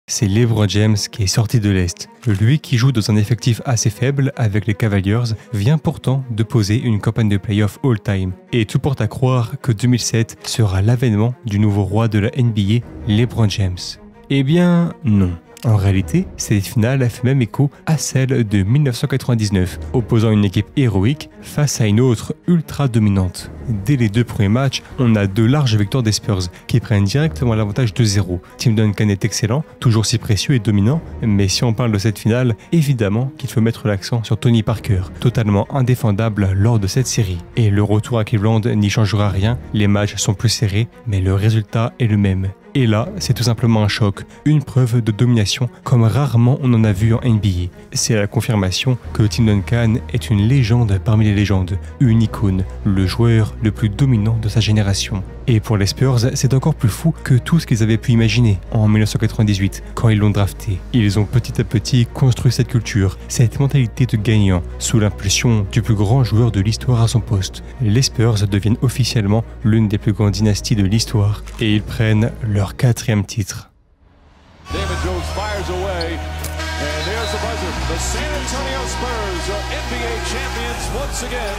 C'est LeBron James qui est sorti de l'Est. Lui qui joue dans un effectif assez faible avec les Cavaliers vient pourtant de poser une campagne de playoff all-time. Et tout porte à croire que 2007 sera l'avènement du nouveau roi de la NBA, LeBron James. Eh bien, non. En réalité, cette finale a fait même écho à celle de 1999, opposant une équipe héroïque face à une autre ultra dominante. Dès les 2 premiers matchs, on a 2 larges victoires des Spurs qui prennent directement l'avantage de 0. Tim Duncan est excellent, toujours si précieux et dominant, mais si on parle de cette finale, évidemment qu'il faut mettre l'accent sur Tony Parker, totalement indéfendable lors de cette série. Et le retour à Cleveland n'y changera rien, les matchs sont plus serrés, mais le résultat est le même. Et là, c'est tout simplement un choc, une preuve de domination comme rarement on en a vu en NBA. C'est la confirmation que Tim Duncan est une légende parmi les légendes, une icône, le joueur le plus dominant de sa génération. Et pour les Spurs, c'est encore plus fou que tout ce qu'ils avaient pu imaginer en 1998, quand ils l'ont drafté. Ils ont petit à petit construit cette culture, cette mentalité de gagnant, sous l'impulsion du plus grand joueur de l'histoire à son poste. Les Spurs deviennent officiellement l'une des plus grandes dynasties de l'histoire, et ils prennent leur 4e titre. David Jones fires away, and there's the buzzer. The San Antonio Spurs are NBA champions once again,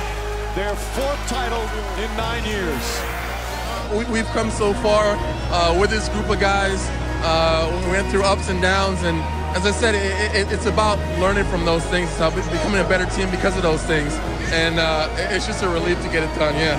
their 4th title in 9 years. we've come so far with this group of guys. We went through ups and downs, and as I said, it's about learning from those things. It's about becoming a better team because of those things, and it's just a relief to get it done. Yeah.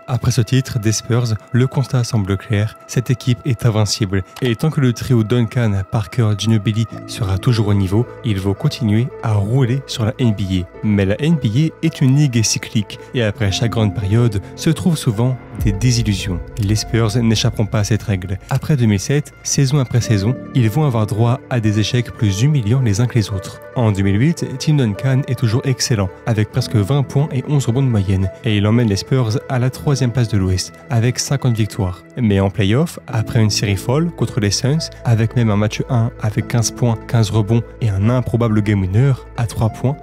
Après ce titre des Spurs, le constat semble clair, cette équipe est invincible. Et tant que le trio Duncan, Parker, Ginobili sera toujours au niveau, ils vont continuer à rouler sur la NBA. Mais la NBA est une ligue cyclique, et après chaque grande période, se trouvent souvent des désillusions. Les Spurs n'échapperont pas à cette règle. Après 2007, saison après saison, ils vont avoir droit à des échecs plus humiliants les uns que les autres. En 2008, Tim Duncan est toujours excellent, avec presque 20 points et 11 rebonds de moyenne, et il emmène les Spurs à la 3e place de l'Ouest, avec 50 victoires. Mais en play-off, après une série folle contre les Suns, avec même un match 1 avec 15 points, 15 rebonds et un improbable game winner à 3 points,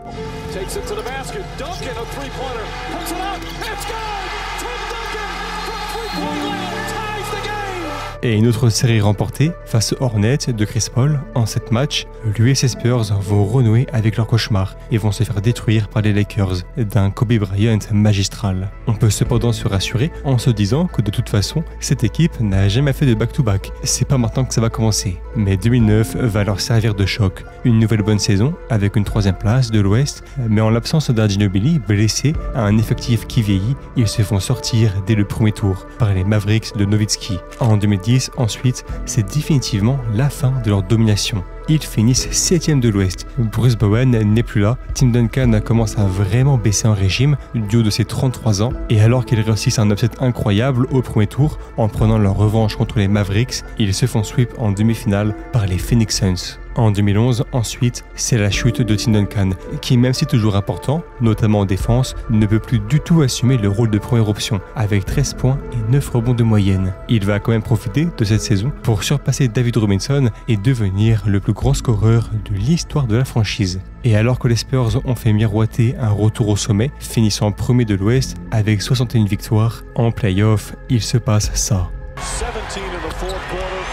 et une autre série remportée face aux Hornets de Chris Paul en 7 matchs, lui et ses Spurs vont renouer avec leur cauchemar et vont se faire détruire par les Lakers d'un Kobe Bryant magistral. On peut cependant se rassurer en se disant que de toute façon, cette équipe n'a jamais fait de back-to-back. C'est pas maintenant que ça va commencer. Mais 2009 va leur servir de choc. Une nouvelle bonne saison avec une 3e place de l'Ouest, mais en l'absence d'un Ginobili blessé à un effectif qui vieillit, ils se font sortir dès le premier tour par les Mavericks de Nowitzki. En 2010, ensuite, c'est définitivement la fin de leur domination. Ils finissent 7e de l'Ouest. Bruce Bowen n'est plus là. Tim Duncan commence à vraiment baisser en régime du haut de ses 33 ans. Et alors qu'ils réussissent un upset incroyable au premier tour en prenant leur revanche contre les Mavericks, ils se font sweep en demi-finale par les Phoenix Suns. En 2011, ensuite, c'est la chute de Tim Duncan, qui même si toujours important, notamment en défense, ne peut plus du tout assumer le rôle de première option, avec 13 points et 9 rebonds de moyenne. Il va quand même profiter de cette saison pour surpasser David Robinson et devenir le plus grand scoreur de l'histoire de la franchise. Et alors que les Spurs ont fait miroiter un retour au sommet, finissant premier de l'Ouest avec 61 victoires, en play-off, il se passe ça. 17 in the fourth quarter.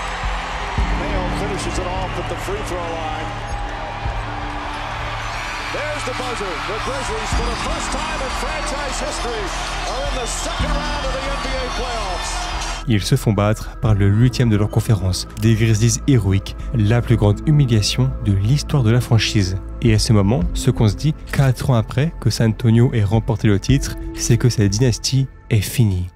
Mayo finishes it off at the free throw line. There's the buzzer. The Grizzlies, for the first time in franchise history, are in the second round of the NBA playoffs. Ils se font battre par le 8e de leur conférence, des Grizzlies héroïques, la plus grande humiliation de l'histoire de la franchise. Et à ce moment, ce qu'on se dit 4 ans après que San Antonio ait remporté le titre, c'est que cette dynastie est finie.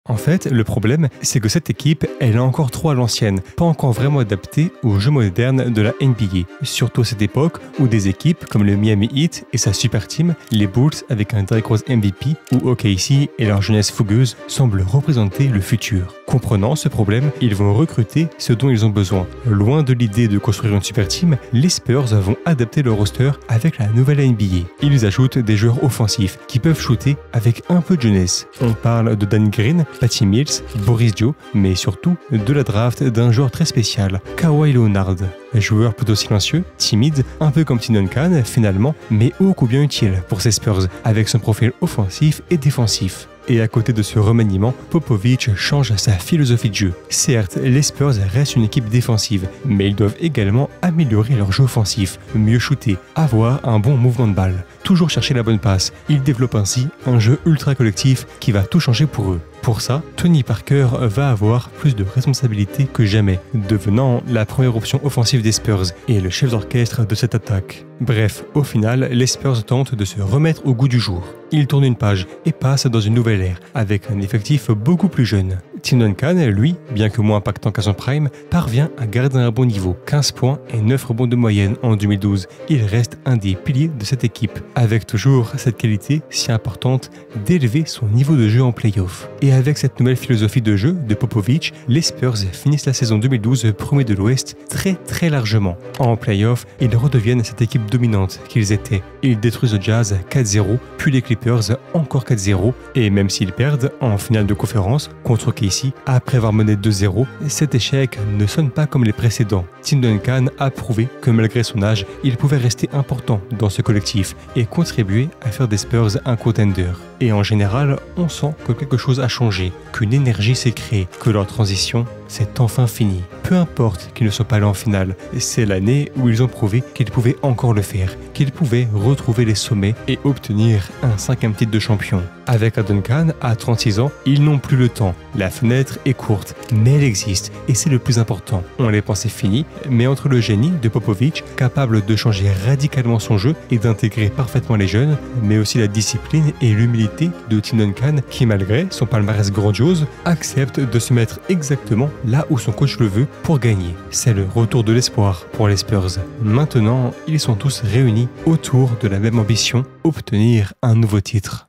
En fait, le problème, c'est que cette équipe, elle est encore trop à l'ancienne, pas encore vraiment adaptée aux jeux modernes de la NBA. Surtout à cette époque où des équipes comme le Miami Heat et sa super team, les Bulls avec un Derrick Rose MVP ou OKC et leur jeunesse fougueuse semblent représenter le futur. Comprenant ce problème, ils vont recruter ce dont ils ont besoin. Loin de l'idée de construire une super team, les Spurs vont adapter leur roster avec la nouvelle NBA. Ils ajoutent des joueurs offensifs qui peuvent shooter avec un peu de jeunesse. On parle de Danny Green, Patty Mills, Boris Dio, mais surtout de la draft d'un joueur très spécial, Kawhi Leonard. Joueur plutôt silencieux, timide, un peu comme Tim Duncan finalement, mais ô combien utile pour ces Spurs, avec son profil offensif et défensif. Et à côté de ce remaniement, Popovich change sa philosophie de jeu. Certes, les Spurs restent une équipe défensive, mais ils doivent également améliorer leur jeu offensif, mieux shooter, avoir un bon mouvement de balle, toujours chercher la bonne passe. Ils développent ainsi un jeu ultra collectif qui va tout changer pour eux. Pour ça, Tony Parker va avoir plus de responsabilités que jamais, devenant la première option offensive des Spurs et le chef d'orchestre de cette attaque. Bref, au final, les Spurs tentent de se remettre au goût du jour. Ils tournent une page et passent dans une nouvelle ère, avec un effectif beaucoup plus jeune. Tim Duncan, lui, bien que moins impactant qu'à son prime, parvient à garder un bon niveau, 15 points et 9 rebonds de moyenne en 2012. Il reste un des piliers de cette équipe, avec toujours cette qualité si importante d'élever son niveau de jeu en play-off. Et avec cette nouvelle philosophie de jeu de Popovich, les Spurs finissent la saison 2012 premier de l'Ouest très largement. En play-off, ils redeviennent cette équipe dominante qu'ils étaient. Ils détruisent le Jazz 4-0, puis les Clippers encore 4-0, et même s'ils perdent en finale de conférence contre KC après avoir mené 2-0, cet échec ne sonne pas comme les précédents. Tim Duncan a prouvé que malgré son âge, il pouvait rester important dans ce collectif et contribuer à faire des Spurs un contender. Et en général, on sent que quelque chose a changé, qu'une énergie s'est créée, que leur transition c'est enfin fini. Peu importe qu'ils ne soient pas allés en finale, c'est l'année où ils ont prouvé qu'ils pouvaient encore le faire, qu'ils pouvaient retrouver les sommets et obtenir un 5e titre de champion. Avec un Duncan, à 36 ans, ils n'ont plus le temps. La fenêtre est courte, mais elle existe et c'est le plus important. On les pensait finis, mais entre le génie de Popovich, capable de changer radicalement son jeu et d'intégrer parfaitement les jeunes, mais aussi la discipline et l'humilité de Tim Duncan qui, malgré son palmarès grandiose, accepte de se mettre exactement là où son coach le veut pour gagner. C'est le retour de l'espoir pour les Spurs. Maintenant, ils sont tous réunis autour de la même ambition, obtenir un nouveau titre.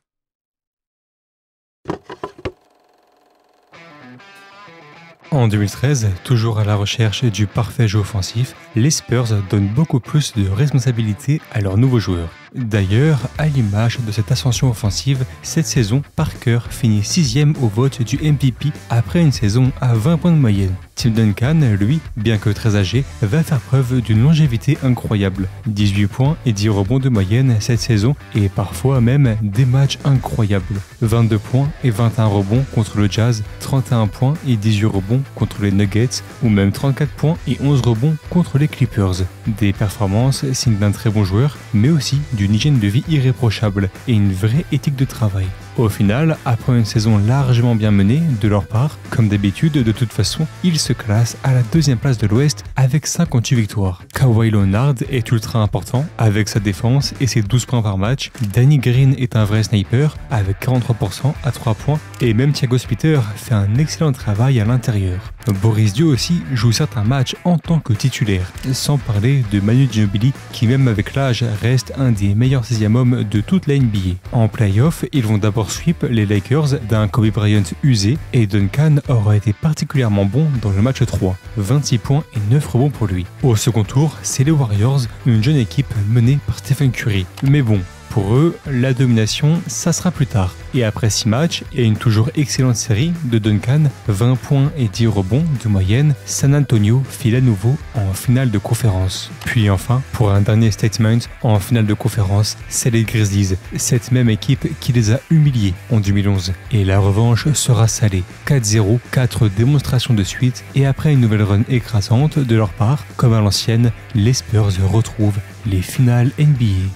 En 2013, toujours à la recherche du parfait jeu offensif, les Spurs donnent beaucoup plus de responsabilités à leurs nouveaux joueurs. D'ailleurs, à l'image de cette ascension offensive, cette saison, Parker finit 6e au vote du MVP après une saison à 20 points de moyenne. Tim Duncan, lui, bien que très âgé, va faire preuve d'une longévité incroyable. 18 points et 10 rebonds de moyenne cette saison et parfois même des matchs incroyables. 22 points et 21 rebonds contre le Jazz, 31 points et 18 rebonds contre les Nuggets ou même 34 points et 11 rebonds contre les Clippers. Des performances signes d'un très bon joueur, mais aussi d'une hygiène de vie irréprochable et une vraie éthique de travail. Au final, après une saison largement bien menée de leur part, comme d'habitude, de toute façon, ils se classent à la 2e place de l'Ouest avec 58 victoires. Kawhi Leonard est ultra important avec sa défense et ses 12 points par match. Danny Green est un vrai sniper avec 43% à 3 points et même Thiago Splitter fait un excellent travail à l'intérieur. Boris Dio aussi joue certains matchs en tant que titulaire, sans parler de Manu Ginobili qui même avec l'âge reste un des meilleurs 6e hommes de toute la NBA. En play-off, ils vont d'abord sweep les Lakers d'un Kobe Bryant usé et Duncan aura été particulièrement bon dans le match 3, 26 points et 9 rebonds pour lui. Au second tour, c'est les Warriors, une jeune équipe menée par Stephen Curry. Mais bon, pour eux, la domination, ça sera plus tard. Et après 6 matchs et une toujours excellente série de Duncan, 20 points et 10 rebonds de moyenne, San Antonio file à nouveau en finale de conférence. Puis enfin, pour un dernier statement, en finale de conférence, c'est les Grizzlies, cette même équipe qui les a humiliés en 2011. Et la revanche sera salée. 4-0, 4 démonstrations de suite, et après une nouvelle run écrasante de leur part, comme à l'ancienne, les Spurs retrouvent les finales NBA.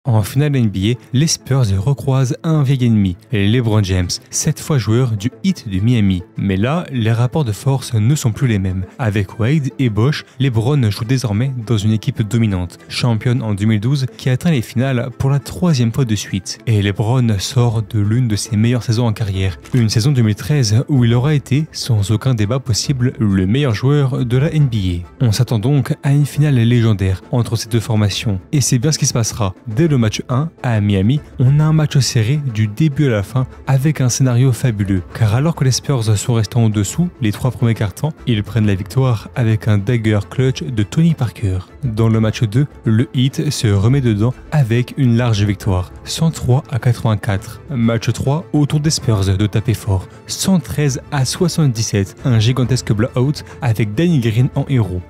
En finale NBA, les Spurs recroisent un vieil ennemi, LeBron James, 7 fois joueur du Heat de Miami. Mais là, les rapports de force ne sont plus les mêmes. Avec Wade et Bosh, LeBron joue désormais dans une équipe dominante, championne en 2012, qui atteint les finales pour la 3e fois de suite. Et LeBron sort de l'une de ses meilleures saisons en carrière, une saison 2013 où il aura été, sans aucun débat possible, le meilleur joueur de la NBA. On s'attend donc à une finale légendaire entre ces deux formations, et c'est bien ce qui se passera. Dès le match 1 à Miami, on a un match serré du début à la fin avec un scénario fabuleux, car alors que les Spurs sont restés en dessous les 3 premiers quarts-temps, ils prennent la victoire avec un dagger clutch de Tony Parker. Dans le match 2, le Heat se remet dedans avec une large victoire, 103-84. Match 3, au tour des Spurs de taper fort, 113-77, un gigantesque blowout avec Danny Green en héros.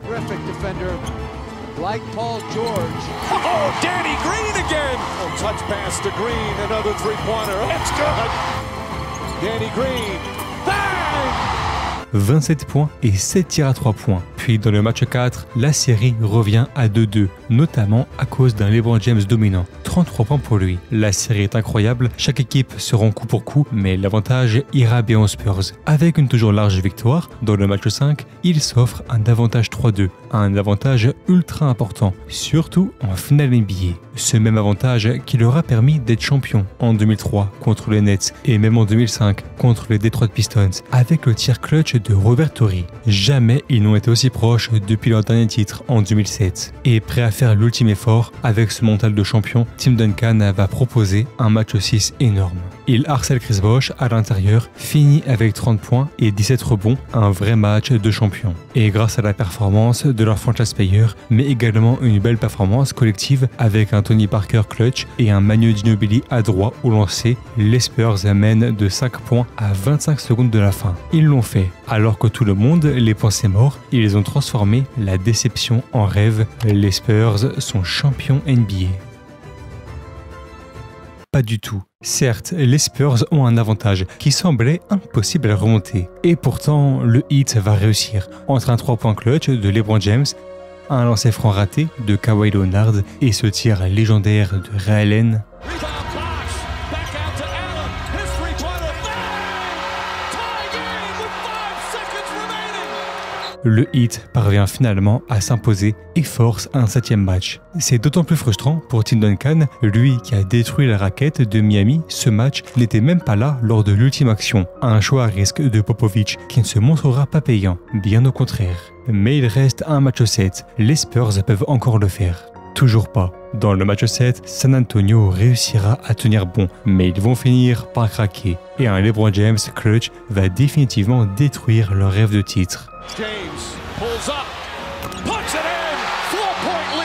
Like Paul George. Oh, Danny Green again! Oh, touch pass to Green, another three-pointer. That's good. Danny Green. Bang! 27 points et 7 tirs à 3 points. Puis dans le match 4, la série revient à 2-2, notamment à cause d'un LeBron James dominant. 33 points pour lui. La série est incroyable, chaque équipe se rend coup pour coup, mais l'avantage ira bien aux Spurs. Avec une toujours large victoire, dans le match 5, il s'offre un avantage 3-2, un avantage ultra important, surtout en finale NBA. Ce même avantage qui leur a permis d'être champion en 2003 contre les Nets et même en 2005 contre les Detroit Pistons avec le tir clutch de Robert Torrey. Jamais ils n'ont été aussi proches depuis leur dernier titre en 2007. Et prêt à faire l'ultime effort, avec ce mental de champion, Tim Duncan va proposer un match 6 énorme. Il harcèle Chris Bosh à l'intérieur, finit avec 30 points et 17 rebonds, un vrai match de champion. Et grâce à la performance de leur franchise player, mais également une belle performance collective avec un Tony Parker clutch et un Manu Ginobili adroit au lancer, les Spurs amènent de 5 points à 25 secondes de la fin. Ils l'ont fait. Alors que tout le monde les pensait morts, ils ont transformé la déception en rêve. Les Spurs sont champions NBA. Pas du tout. Certes, les Spurs ont un avantage qui semblait impossible à remonter. Et pourtant, le Heat va réussir. Entre un 3-points clutch de LeBron James, un lancer franc raté de Kawhi Leonard et ce tir légendaire de Ray Allen. Le Heat parvient finalement à s'imposer et force un 7e match. C'est d'autant plus frustrant pour Tim Duncan, lui qui a détruit la raquette de Miami. Ce match n'était même pas là lors de l'ultime action. Un choix à risque de Popovich qui ne se montrera pas payant, bien au contraire. Mais il reste un match 7. Les Spurs peuvent encore le faire. Toujours pas. Dans le match 7, San Antonio réussira à tenir bon, mais ils vont finir par craquer. Et un LeBron James clutch va définitivement détruire leur rêve de titre. James pulls up, puts it in, 4-point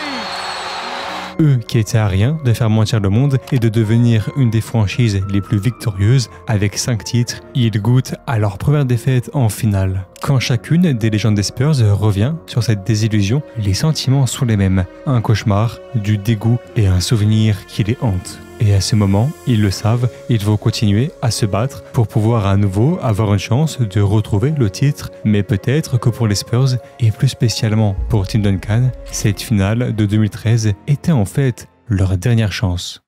lead. Eux qui étaient à rien de faire mentir le monde et de devenir une des franchises les plus victorieuses avec 5 titres, ils goûtent à leur première défaite en finale. Quand chacune des légendes des Spurs revient sur cette désillusion, les sentiments sont les mêmes. Un cauchemar, du dégoût et un souvenir qui les hante. Et à ce moment, ils le savent, ils vont continuer à se battre pour pouvoir à nouveau avoir une chance de retrouver le titre. Mais peut-être que pour les Spurs, et plus spécialement pour Tim Duncan, cette finale de 2013 était en fait leur dernière chance.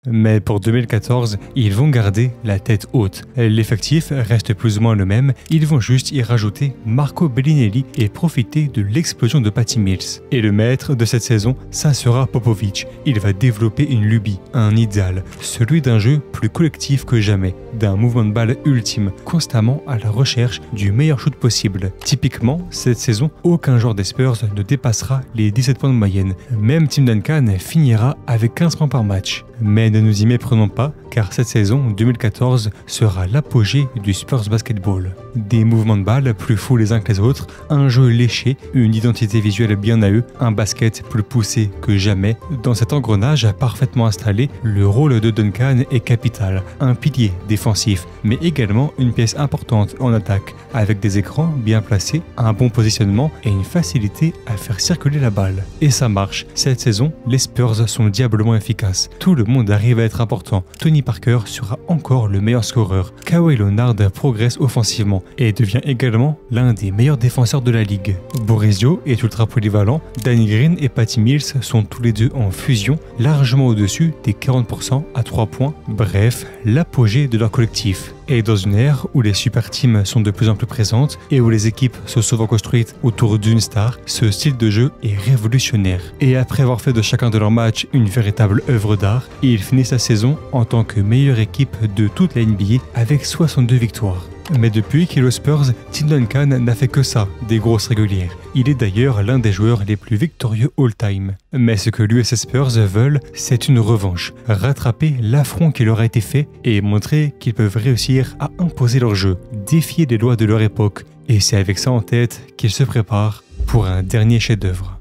Mais pour 2014, ils vont garder la tête haute. L'effectif reste plus ou moins le même, ils vont juste y rajouter Marco Bellinelli et profiter de l'explosion de Patty Mills. Et le maître de cette saison, ça sera Popovich. Il va développer une lubie, un idéal, celui d'un jeu plus collectif que jamais, d'un mouvement de balle ultime, constamment à la recherche du meilleur shoot possible. Typiquement, cette saison, aucun joueur des Spurs ne dépassera les 17 points de moyenne. Même Tim Duncan finira avec 15 points par match. Mais ne nous y méprenons pas, car cette saison 2014 sera l'apogée du Spurs basketball. Des mouvements de balle plus fous les uns que les autres, un jeu léché, une identité visuelle bien à eux, un basket plus poussé que jamais. Dans cet engrenage parfaitement installé, le rôle de Duncan est capital, un pilier défensif, mais également une pièce importante en attaque, avec des écrans bien placés, un bon positionnement et une facilité à faire circuler la balle. Et ça marche. Cette saison, les Spurs sont diablement efficaces. Tout le monde arrive à être important. Tony Parker sera encore le meilleur scoreur. Kawhi Leonard progresse offensivement et devient également l'un des meilleurs défenseurs de la ligue. Boris Dio est ultra polyvalent. Danny Green et Patty Mills sont tous les deux en fusion, largement au-dessus des 40% à 3 points. Bref, l'apogée de leur collectif. Et dans une ère où les super teams sont de plus en plus présentes et où les équipes sont souvent construites autour d'une star, ce style de jeu est révolutionnaire. Et après avoir fait de chacun de leurs matchs une véritable œuvre d'art, ils finissent la saison en tant que meilleure équipe de toute la NBA avec 62 victoires. Mais depuis qu'il est aux Spurs, Tim Duncan n'a fait que ça, des grosses régulières. Il est d'ailleurs l'un des joueurs les plus victorieux all-time. Mais ce que lui et ses Spurs veulent, c'est une revanche, rattraper l'affront qui leur a été fait et montrer qu'ils peuvent réussir à imposer leur jeu, défier les lois de leur époque. Et c'est avec ça en tête qu'ils se préparent pour un dernier chef-d'œuvre.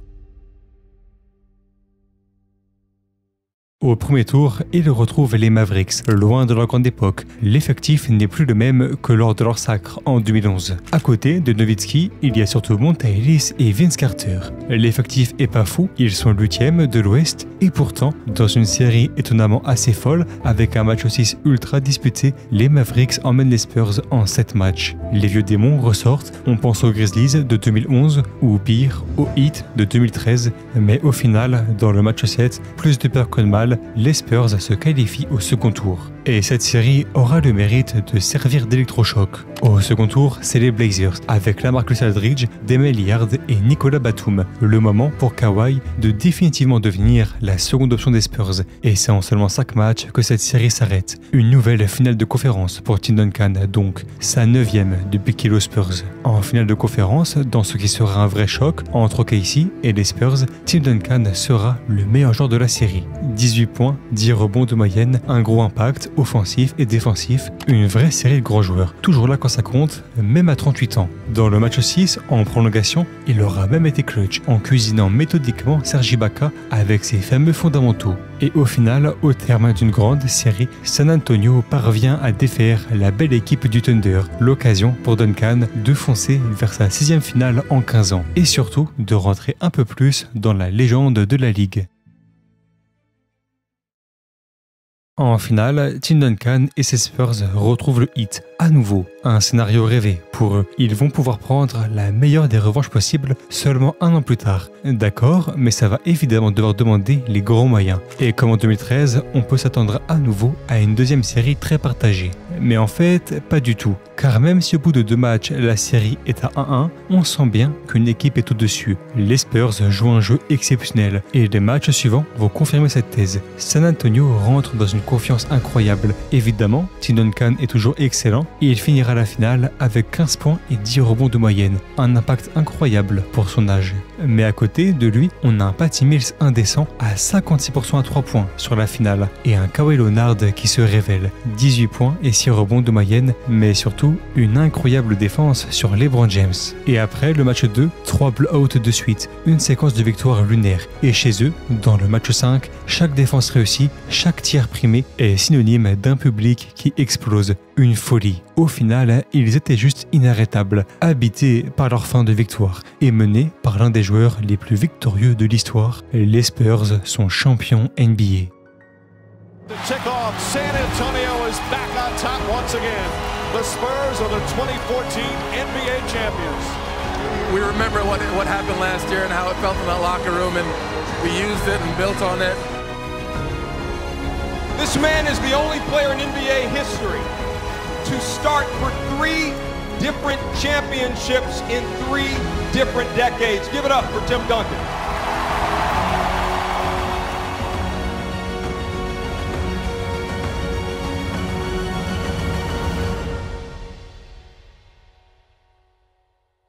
Au premier tour, ils retrouvent les Mavericks, loin de leur grande époque. L'effectif n'est plus le même que lors de leur sacre en 2011. À côté de Nowitzki, il y a surtout Monta Ellis et Vince Carter. L'effectif est pas fou, ils sont 8e de l'Ouest et pourtant, dans une série étonnamment assez folle, avec un match 6 ultra disputé, les Mavericks emmènent les Spurs en 7 matchs. Les vieux démons ressortent, on pense aux Grizzlies de 2011 ou pire, aux Heat de 2013, mais au final, dans le match 7, plus de peur que de mal, les Spurs se qualifient au second tour. Et cette série aura le mérite de servir d'électrochoc. Au second tour, c'est les Blazers, avec LaMarcus Aldridge, Damian Lillard et Nicolas Batum. Le moment pour Kawhi de définitivement devenir la seconde option des Spurs. Et c'est en seulement 5 matchs que cette série s'arrête. Une nouvelle finale de conférence pour Tim Duncan, donc sa 9e depuis qu'il est aux Spurs. En finale de conférence, dans ce qui sera un vrai choc entre OKC et les Spurs, Tim Duncan sera le meilleur joueur de la série. 18 points, 10 rebonds de moyenne, un gros impact offensif et défensif, une vraie série de grands joueurs, toujours là quand ça compte, même à 38 ans. Dans le match 6, en prolongation, il aura même été clutch en cuisinant méthodiquement Serge Ibaka avec ses fameux fondamentaux. Et au final, au terme d'une grande série, San Antonio parvient à défaire la belle équipe du Thunder, l'occasion pour Duncan de foncer vers sa 6e finale en 15 ans, et surtout de rentrer un peu plus dans la légende de la ligue. En finale, Tim Duncan et ses Spurs retrouvent le hit. À nouveau, un scénario rêvé pour eux. Ils vont pouvoir prendre la meilleure des revanches possibles seulement 1 an plus tard. D'accord, mais ça va évidemment devoir demander les gros moyens. Et comme en 2013, on peut s'attendre à nouveau à une deuxième série très partagée. Mais en fait, pas du tout. Car même si au bout de 2 matchs, la série est à 1-1, on sent bien qu'une équipe est au-dessus. Les Spurs jouent un jeu exceptionnel et les matchs suivants vont confirmer cette thèse. San Antonio rentre dans une confiance incroyable. Évidemment, Tim Duncan est toujours excellent et il finira la finale avec 15 points et 10 rebonds de moyenne. Un impact incroyable pour son âge. Mais à côté de lui, on a un Patty Mills indécent à 56% à 3 points sur la finale et un Kawhi Leonard qui se révèle. 18 points et 6 rebonds de moyenne, mais surtout une incroyable défense sur LeBron James. Et après le match 2, 3 blowouts de suite, une séquence de victoires lunaire. Et chez eux, dans le match 5, chaque défense réussie, chaque tir primé est synonyme d'un public qui explose. Une folie. Au final, ils étaient juste inarrêtables, habités par leur fin de victoire et menés par l'un des joueurs les plus victorieux de l'histoire. Les Spurs sont champions NBA. The tip-off, San Antonio is back on top once again. The Spurs are the 2014 NBA champions. We remember what happened last year and how it felt in that locker room, and we used it and built on it. This man is the only player in NBA history to start for 3 different championships in 3 different decades. Give it up for Tim Duncan.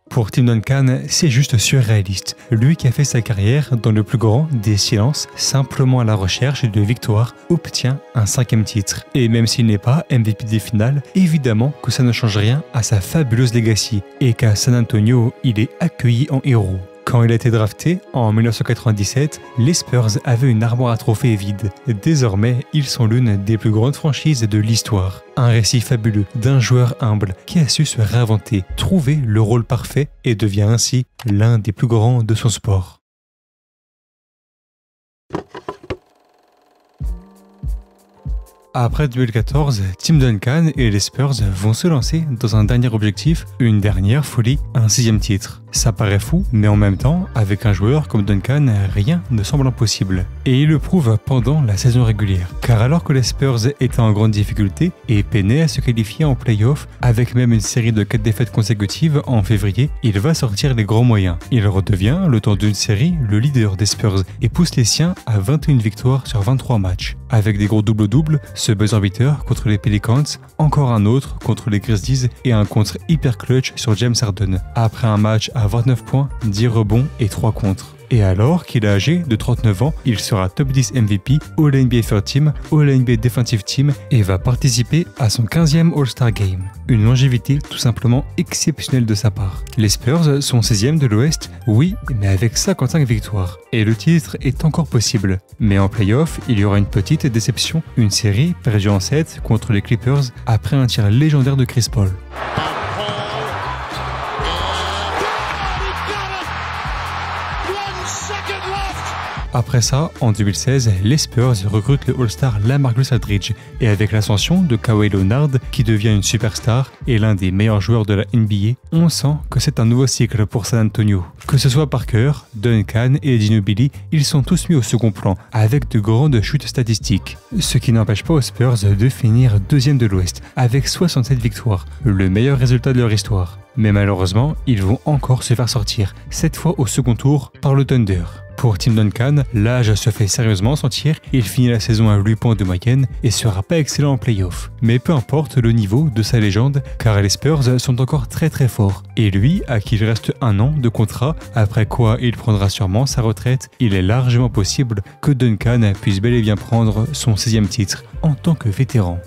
Pour Tim Duncan, c'est juste surréaliste. Lui qui a fait sa carrière dans le plus grand des silences, simplement à la recherche de victoires, obtient un 5e titre. Et même s'il n'est pas MVP des finales, évidemment que ça ne change rien à sa fabuleuse legacy et qu'à San Antonio, il est accueilli en héros. Quand il a été drafté, en 1997, les Spurs avaient une armoire à trophées vide. Désormais, ils sont l'une des plus grandes franchises de l'histoire. Un récit fabuleux d'un joueur humble qui a su se réinventer, trouver le rôle parfait et devient ainsi l'un des plus grands de son sport. Après 2014, Tim Duncan et les Spurs vont se lancer dans un dernier objectif, une dernière folie, un 6e titre. Ça paraît fou, mais en même temps, avec un joueur comme Duncan, rien ne semble impossible. Et il le prouve pendant la saison régulière. Car alors que les Spurs étaient en grande difficulté et peinaient à se qualifier en play-off, avec même une série de 4 défaites consécutives en février, il va sortir les gros moyens. Il redevient, le temps d'une série, le leader des Spurs et pousse les siens à 21 victoires sur 23 matchs. Avec des gros double-double, ce buzzer beater contre les Pelicans, encore un autre contre les Grizzlies et un contre hyper clutch sur James Harden. Après un match à 29 points, 10 rebonds et 3 contres. Et alors qu'il est âgé de 39 ans, il sera top 10 MVP, All-NBA Third Team, All-NBA Defensive Team et va participer à son 15e All-Star Game. Une longévité tout simplement exceptionnelle de sa part. Les Spurs sont 16e de l'Ouest, oui, mais avec 55 victoires. Et le titre est encore possible. Mais en play-off, il y aura une petite déception, une série perdue en 7 contre les Clippers après un tir légendaire de Chris Paul. Après ça, en 2016, les Spurs recrutent le All-Star LaMarcus Aldridge et avec l'ascension de Kawhi Leonard qui devient une superstar et l'un des meilleurs joueurs de la NBA, on sent que c'est un nouveau cycle pour San Antonio. Que ce soit Parker, Duncan et Ginobili, ils sont tous mis au second plan avec de grandes chutes statistiques. Ce qui n'empêche pas aux Spurs de finir 2e de l'Ouest avec 67 victoires, le meilleur résultat de leur histoire. Mais malheureusement, ils vont encore se faire sortir, cette fois au second tour par le Thunder. Pour Tim Duncan, l'âge se fait sérieusement sentir, il finit la saison à 8 points de moyenne et sera pas excellent en play-off. Mais peu importe le niveau de sa légende, car les Spurs sont encore très forts. Et lui, à qui il reste 1 an de contrat, après quoi il prendra sûrement sa retraite, il est largement possible que Duncan puisse bel et bien prendre son 6e titre en tant que vétéran.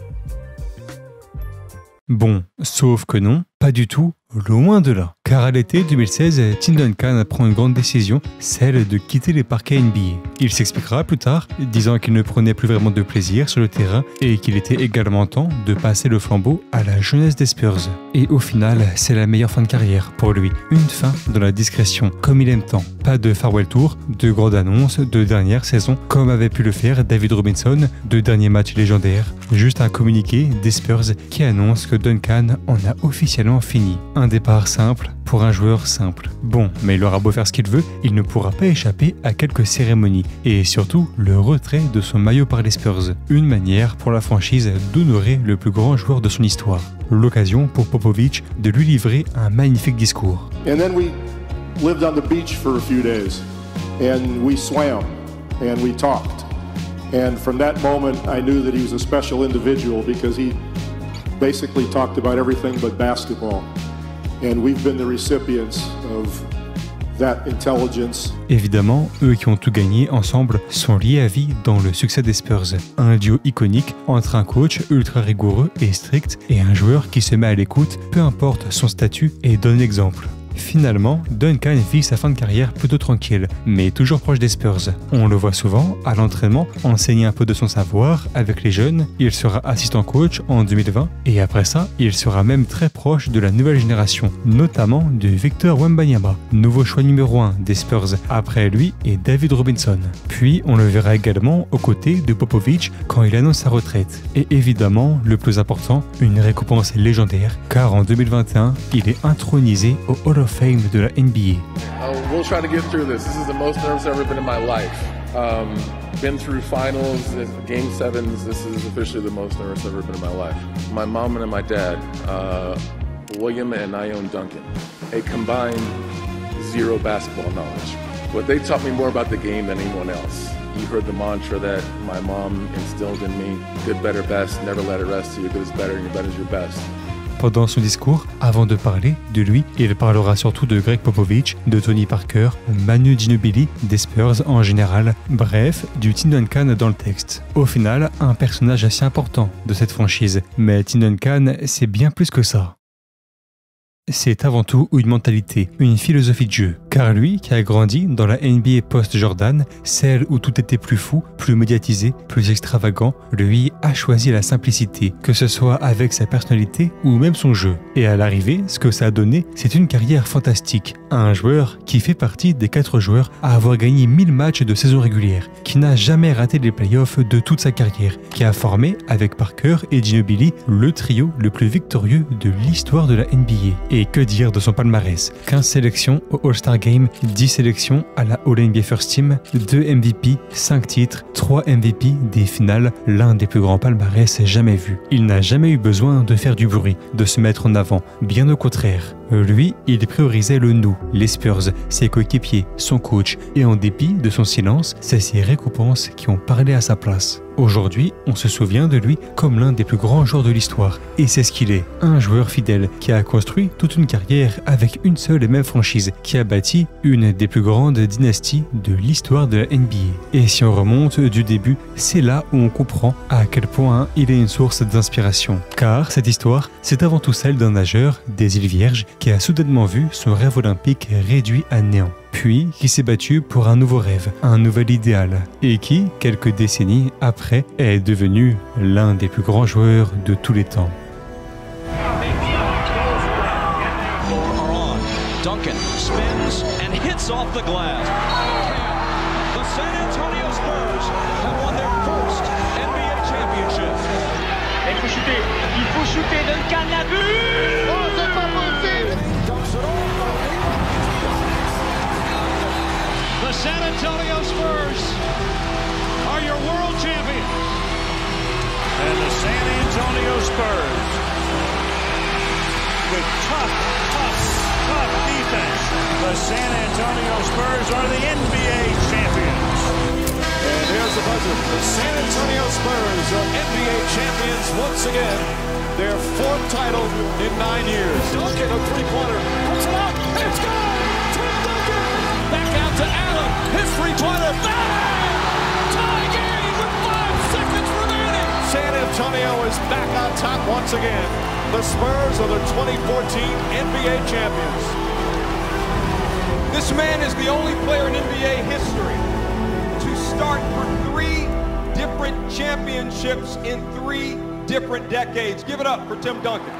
Bon, sauf que non, pas du tout. loin de là. Car à l'été 2016, Tim Duncan prend une grande décision, celle de quitter les parquets NBA. Il s'expliquera plus tard, disant qu'il ne prenait plus vraiment de plaisir sur le terrain et qu'il était également temps de passer le flambeau à la jeunesse des Spurs. Et au final, c'est la meilleure fin de carrière pour lui. Une fin dans la discrétion, comme il aime tant. Pas de farewell tour, de grande annonce, de dernière saison, comme avait pu le faire David Robinson, de derniers matchs légendaires. Juste un communiqué des Spurs qui annonce que Duncan en a officiellement fini. Un départ simple pour un joueur simple. Bon, mais il aura beau faire ce qu'il veut, il ne pourra pas échapper à quelques cérémonies et surtout le retrait de son maillot par les Spurs. Une manière pour la franchise d'honorer le plus grand joueur de son histoire. L'occasion pour Popovich de lui livrer un magnifique discours. And then we lived on the beach for a few days and we swam and we talked. And from that moment I knew that he was a special individual because he basically talked about everything but basketball. And we've been the recipients of that intelligence. Évidemment, eux qui ont tout gagné ensemble sont liés à vie dans le succès des Spurs. Un duo iconique entre un coach ultra rigoureux et strict et un joueur qui se met à l'écoute, peu importe son statut, et donne l'exemple. Finalement, Duncan vit sa fin de carrière plutôt tranquille, mais toujours proche des Spurs. On le voit souvent à l'entraînement enseigner un peu de son savoir avec les jeunes. Il sera assistant coach en 2020 et après ça, il sera même très proche de la nouvelle génération, notamment de Victor Wembanyama, nouveau choix numéro 1 des Spurs après lui et David Robinson. Puis on le verra également aux côtés de Popovich quand il annonce sa retraite. Et évidemment, le plus important, une récompense légendaire car en 2021, il est intronisé au Hall of Fame de la NBA. We'll try to get through this. This is the most nervous I've ever been in my life. Been through finals, game sevens. This is officially the most nervous I've ever been in my life. My mom and my dad, William and Ione Duncan, a combined zero basketball knowledge. But they taught me more about the game than anyone else. You heard the mantra that my mom instilled in me: good, better, best. Never let it rest till your good is better and your better is your best. Pendant son discours, avant de parler de lui, il parlera surtout de Greg Popovich, de Tony Parker, Manu Ginobili, des Spurs en général, bref, du Tim Duncan dans le texte. Au final, un personnage assez important de cette franchise, mais Tim Duncan, c'est bien plus que ça. C'est avant tout une mentalité, une philosophie de jeu. Car lui, qui a grandi dans la NBA post-Jordan, celle où tout était plus fou, plus médiatisé, plus extravagant, lui a choisi la simplicité, que ce soit avec sa personnalité ou même son jeu. Et à l'arrivée, ce que ça a donné, c'est une carrière fantastique. Un joueur qui fait partie des 4 joueurs à avoir gagné 1000 matchs de saison régulière, qui n'a jamais raté les playoffs de toute sa carrière, qui a formé, avec Parker et Ginobili, le trio le plus victorieux de l'histoire de la NBA. Et que dire de son palmarès? 15 sélections au All-Star Game, 10 sélections à la All-NBA First Team, 2 MVP, 5 titres, 3 MVP des finales, l'un des plus grands palmarès jamais vus. Il n'a jamais eu besoin de faire du bruit, de se mettre en avant, bien au contraire. Lui, il priorisait le nous, les Spurs, ses coéquipiers, son coach, et en dépit de son silence, c'est ses récompenses qui ont parlé à sa place. Aujourd'hui, on se souvient de lui comme l'un des plus grands joueurs de l'histoire. Et c'est ce qu'il est, un joueur fidèle qui a construit toute une carrière avec une seule et même franchise, qui a bâti une des plus grandes dynasties de l'histoire de la NBA. Et si on remonte du début, c'est là où on comprend à quel point il est une source d'inspiration. Car cette histoire, c'est avant tout celle d'un nageur des îles Vierges qui a soudainement vu son rêve olympique réduit à néant. Puis qui s'est battu pour un nouveau rêve, un nouvel idéal, et qui, quelques décennies après, est devenu l'un des plus grands joueurs de tous les temps. Duncan spins and hits off the glass. The San Antonio Spurs have won their first NBA championship. Il faut shooter, Duncan l'a vu. Oh, c'est pas possible. The San Antonio Spurs are your world champion. And the San Antonio Spurs, with tough defense, the San Antonio Spurs are the NBA champions. And here's the buzzer. The San Antonio Spurs are NBA champions once again. Their 4th title in 9 years. Duncan, a three-pointer. Puts it up. It's good. Tim Duncan. Back out to Allen. His three-pointer. Bang! Tie game with 5 seconds remaining. San Antonio is back on top once again. The Spurs are the 2014 NBA champions. This man is the only player in NBA history to start for 3 different championships in 3 different decades. Give it up for Tim Duncan.